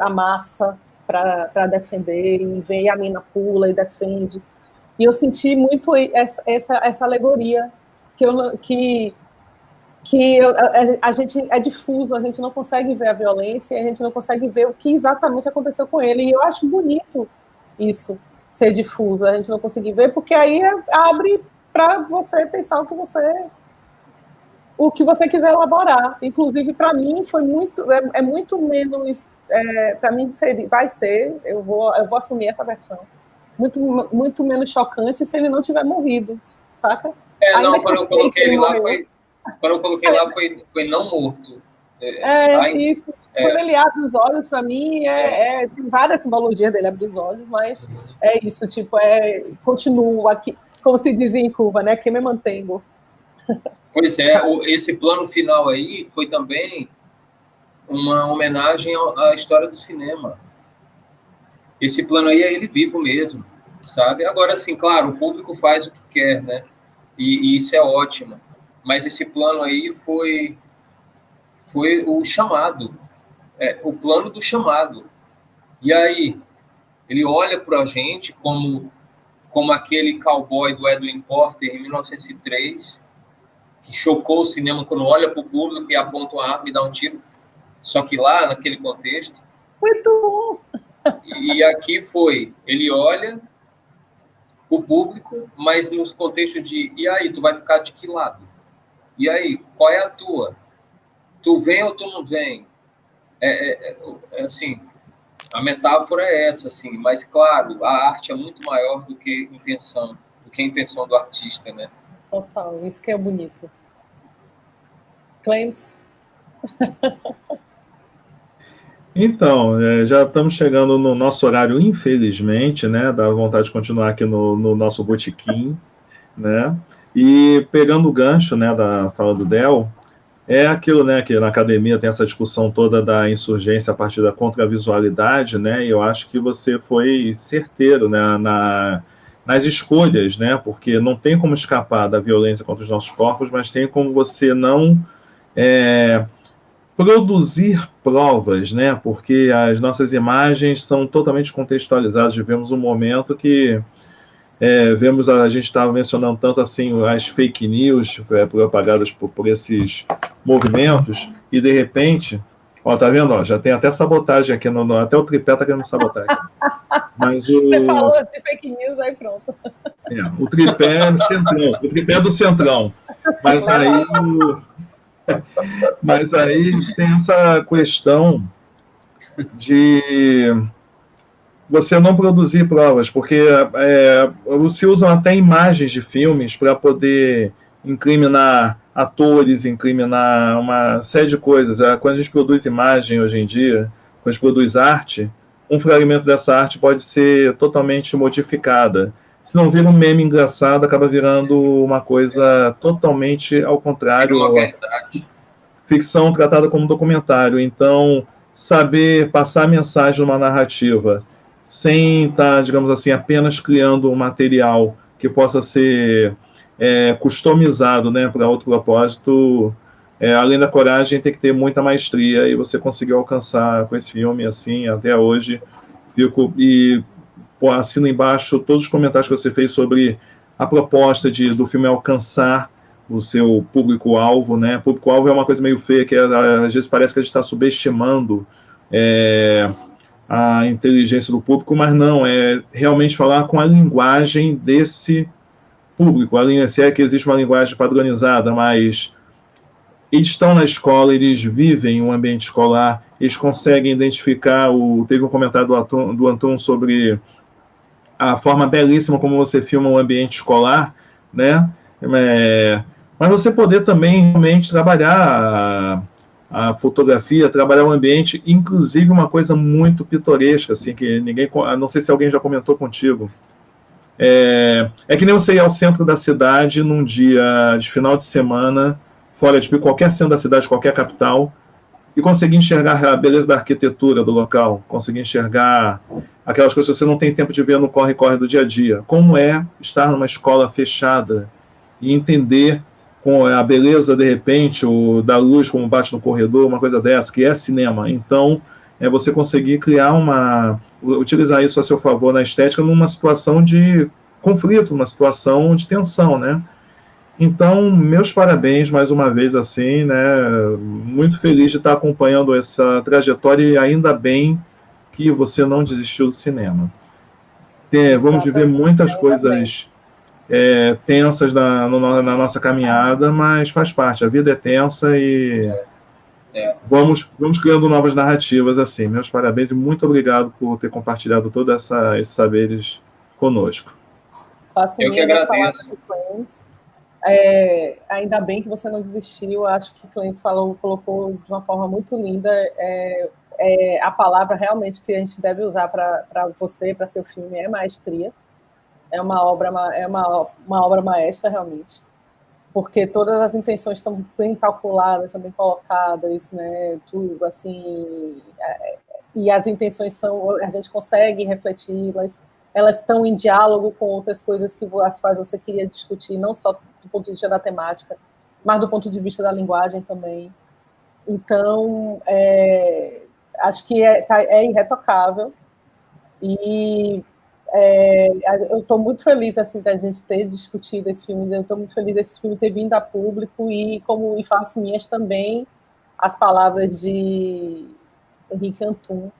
a massa para defender, e vem a mina pula e defende. E eu senti muito essa alegoria a gente é difuso, a gente não consegue ver a violência, a gente não consegue ver o que exatamente aconteceu com ele. E eu acho bonito isso, ser difuso, a gente não conseguir ver, porque aí abre para você pensar o que você quiser elaborar. Inclusive, para mim, foi muito menos, para mim vai ser, eu vou assumir essa versão, muito menos chocante se ele não tiver morrido, saca? Quando eu coloquei ele lá, foi não morto. Isso. Quando ele abre os olhos, para mim, tem várias simbologias dele abrir os olhos, mas é isso, tipo, continuo aqui, como se diz em Cuba, né? Que me mantengo. Pois esse plano final aí foi também uma homenagem à história do cinema. Esse plano aí é ele vivo mesmo, sabe? Agora, assim, claro, o público faz o que quer, né? E isso é ótimo. Mas esse plano aí foi o chamado, o plano do chamado. E aí, ele olha para a gente como aquele cowboy do Edwin Porter em 1903, que chocou o cinema quando olha para o público e aponta uma arma e dá um tiro. Só que lá, naquele contexto... Muito bom! E aqui ele olha o público, mas nos contextos de, e aí, tu vai ficar de que lado? E aí, qual é a tua? Tu vem ou tu não vem? Assim, a metáfora é essa, assim, mas, claro, a arte é muito maior do que a intenção do artista, né? Total, isso que é bonito. Clems? Então, já estamos chegando no nosso horário, infelizmente, né? Dá vontade de continuar aqui no nosso botequim, né? E pegando o gancho, né, da fala do Del, é aquilo, né, que na academia tem essa discussão toda da insurgência a partir da contravisualidade, né? E eu acho que você foi certeiro, né, nas escolhas, né? Porque não tem como escapar da violência contra os nossos corpos, mas tem como você não produzir provas, né? Porque as nossas imagens são totalmente contextualizadas. Vivemos um momento que a gente estava mencionando tanto assim as fake news propagadas por esses movimentos, e de repente, tá vendo? Ó, já tem até sabotagem aqui, até o tripé está querendo sabotar aqui. Mas Você falou de fake news, aí pronto. O tripé é do centrão, o tripé é do centrão. Mas aí tem essa questão de você não produzir provas, porque se usam até imagens de filmes para poder incriminar atores, incriminar uma série de coisas. Quando a gente produz imagem hoje em dia, quando a gente produz arte, um fragmento dessa arte pode ser totalmente modificada. Se não vira um meme engraçado, acaba virando uma coisa totalmente ao contrário. Ficção tratada como documentário. Então, saber passar a mensagem numa narrativa sem estar, digamos assim, apenas criando um material que possa ser customizado, né, para outro propósito, além da coragem, tem que ter muita maestria, e você conseguiu alcançar com esse filme, assim, até hoje. Assino embaixo todos os comentários que você fez sobre a proposta do filme alcançar o seu público-alvo, né? Público-alvo é uma coisa meio feia, que às vezes parece que a gente está subestimando a inteligência do público, mas não, é realmente falar com a linguagem desse público. Se é que existe uma linguagem padronizada, mas eles estão na escola, eles vivem um ambiente escolar, eles conseguem identificar. Teve um comentário do Anton sobre a forma belíssima como você filma o ambiente escolar, né? Mas você poder também realmente trabalhar a fotografia, trabalhar o ambiente, inclusive uma coisa muito pitoresca, assim, que ninguém, não sei se alguém já comentou contigo. É que nem você ir ao centro da cidade num dia de final de semana, fora de qualquer centro da cidade, qualquer capital, e conseguir enxergar a beleza da arquitetura do local, conseguir enxergar aquelas coisas que você não tem tempo de ver no corre-corre do dia a dia. Como é estar numa escola fechada e entender com a beleza, de repente, da luz como bate no corredor, uma coisa dessa, que é cinema. Então, você conseguir criar utilizar isso a seu favor na estética numa situação de conflito, numa situação de tensão, né? Então, meus parabéns mais uma vez, assim, né? Muito feliz de estar acompanhando essa trajetória e ainda bem que você não desistiu do cinema. Vamos viver muitas coisas tensas na nossa caminhada, mas faz parte, a vida é tensa e vamos criando novas narrativas, assim. Meus parabéns e muito obrigado por ter compartilhado todos esses saberes conosco. Eu que agradeço. Ainda bem que você não desistiu. Acho que Clêncio colocou de uma forma muito linda a palavra realmente que a gente deve usar para você, para seu filme, é maestria. É uma obra maestra, realmente. Porque todas as intenções estão bem calculadas, estão bem colocadas, né? Tudo, assim... E as intenções a gente consegue refletir, elas estão em diálogo com outras coisas as quais você queria discutir, não só do ponto de vista da temática, mas do ponto de vista da linguagem também. Então, acho que é irretocável. E eu estou muito feliz assim, da gente ter discutido esse filme, eu estou muito feliz desse filme ter vindo a público e faço minhas também as palavras de Henrique Antum: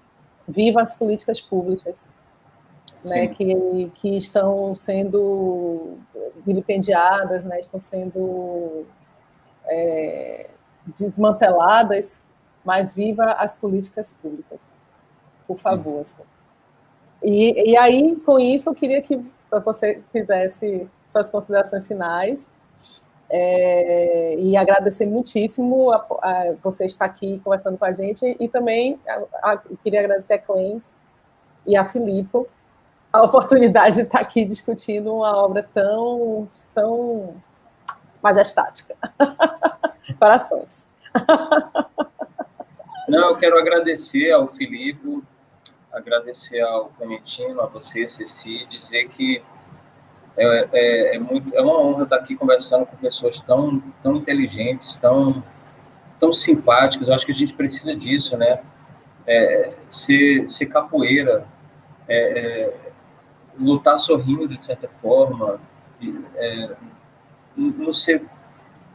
viva as políticas públicas, né, que estão sendo vilipendiadas, né, estão sendo desmanteladas, mas viva as políticas públicas, por favor. Assim. E aí, com isso, eu queria que você fizesse suas considerações finais e agradecer muitíssimo a você estar aqui conversando com a gente e também queria agradecer a Clêncio e a Filipe a oportunidade de estar aqui discutindo uma obra tão majestática. Corações. Não, eu quero agradecer ao Filipe, agradecer ao Clementino, a você, Ceci, dizer que é uma honra estar aqui conversando com pessoas tão inteligentes, tão simpáticas. Eu acho que a gente precisa disso, né? Ser capoeira, lutar sorrindo, de certa forma. Não sei,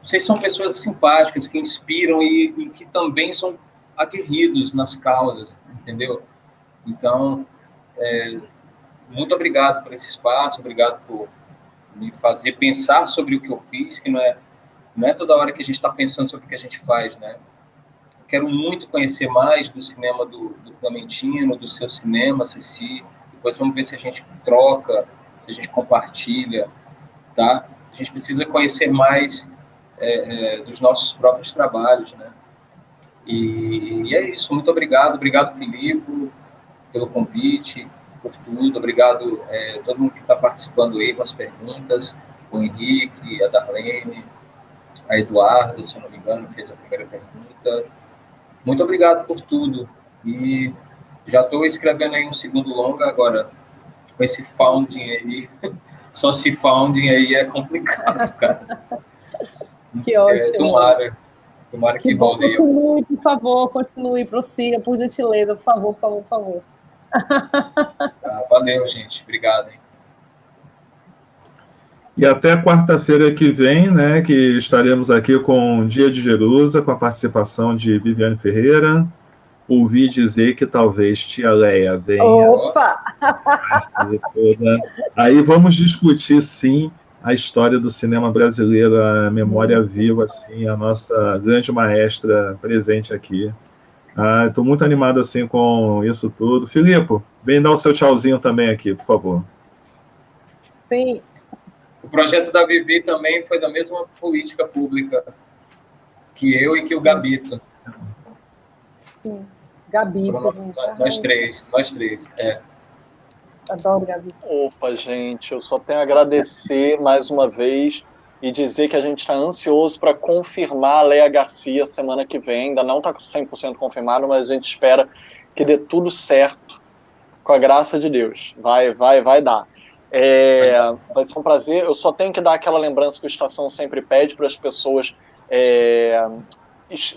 vocês são pessoas simpáticas, que inspiram e que também são aguerridos nas causas, entendeu? Então, muito obrigado por esse espaço, obrigado por me fazer pensar sobre o que eu fiz, que não é toda hora que a gente está pensando sobre o que a gente faz, né? Quero muito conhecer mais do cinema do Clementino, do seu cinema, Ceci. Depois vamos ver se a gente troca, se a gente compartilha, tá? A gente precisa conhecer mais dos nossos próprios trabalhos, né? E é isso, muito obrigado. Obrigado, Filipe, pelo convite, por tudo. Obrigado a todo mundo que está participando aí com as perguntas, o Henrique, a Darlene, a Eduarda, se eu não me engano, fez a primeira pergunta. Muito obrigado por tudo. E já estou escrevendo aí um segundo longa agora, com esse founding aí. Só se founding aí é complicado, cara. Que ótimo. Tomara que bom. Continue, por favor, prossiga, por gentileza, por favor. Valeu, gente. Obrigado, hein? E até quarta-feira que vem, né, que estaremos aqui com o Dia de Jerusa, com a participação de Viviane Ferreira. Ouvi dizer que talvez Tia Leia venha. Opa! Aí vamos discutir, sim, a história do cinema brasileiro, a memória viva, assim, a nossa grande maestra presente aqui. Estou muito animado assim com isso tudo. Filipe, vem dar o seu tchauzinho também aqui, por favor. Sim. O projeto da Vivi também foi da mesma política pública que eu e que o Gabito. Sim. Gabito, gente. Nós três. Adoro Gabito. Opa, gente, eu só tenho a agradecer mais uma vez e dizer que a gente está ansioso para confirmar a Léa Garcia semana que vem. Ainda não está 100% confirmado, mas a gente espera que dê tudo certo, com a graça de Deus. Vai dar. Vai ser um prazer. Eu só tenho que dar aquela lembrança que o Estação sempre pede para as pessoas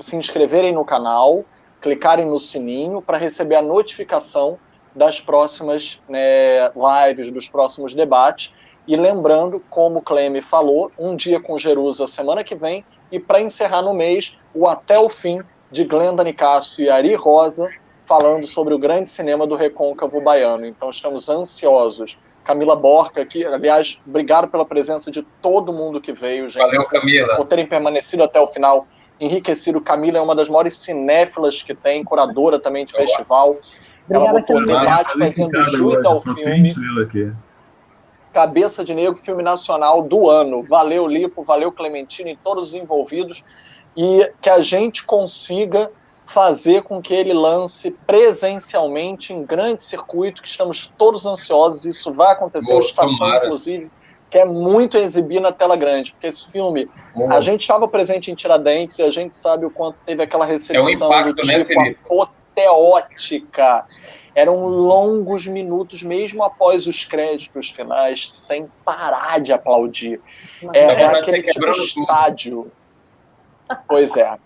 se inscreverem no canal, clicarem no sininho para receber a notificação das próximas lives, dos próximos debates. E lembrando, como o Cleme falou, um dia com Jerusa semana que vem, e para encerrar no mês, o Até o Fim, de Glenda Nicásio e Ari Rosa, falando sobre o grande cinema do recôncavo baiano. Então estamos ansiosos. Camila Borca aqui, aliás, obrigado pela presença de todo mundo que veio, gente. Valeu, Camila. Por terem permanecido até o final, enriquecido. Camila é uma das maiores cinéfilas que tem, curadora também de festival. Ela botou debate fazendo jus ao filme Cabeça de Negro, filme nacional do ano. Valeu, Lipo, valeu, Clementina e todos os envolvidos. E que a gente consiga fazer com que ele lance presencialmente em grande circuito, que estamos todos ansiosos. Isso vai acontecer. O Estação, inclusive, quer muito exibir na tela grande, porque esse filme, a gente estava presente em Tiradentes e a gente sabe o quanto teve aquela recepção impacto, do tipo, né, apoteótica. Eram longos minutos, mesmo após os créditos finais, sem parar de aplaudir. É aquele tipo de estádio. Pois é,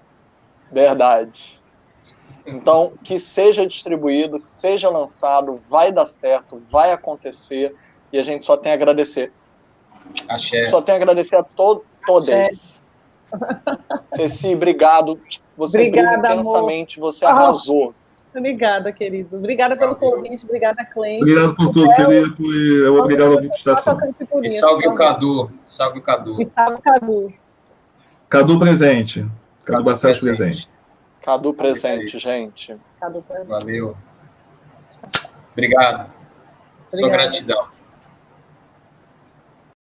verdade. Então, que seja distribuído, que seja lançado, vai dar certo, vai acontecer, e a gente só tem a agradecer. Axé. Só tenho a agradecer a todos. Ceci, obrigado. Você brilha intensamente, você arrasou. Obrigada, querido. Obrigada pelo convite, obrigada, Cleide. Obrigado por tudo, Felipe, e obrigado ao Estação. E salve o Cadu. Salve o Cadu. E salve o Cadu. Cadu presente. Cadu Barcelos presente. Cadu presente, gente. Cadu presente. Valeu. Obrigado. Sua gratidão.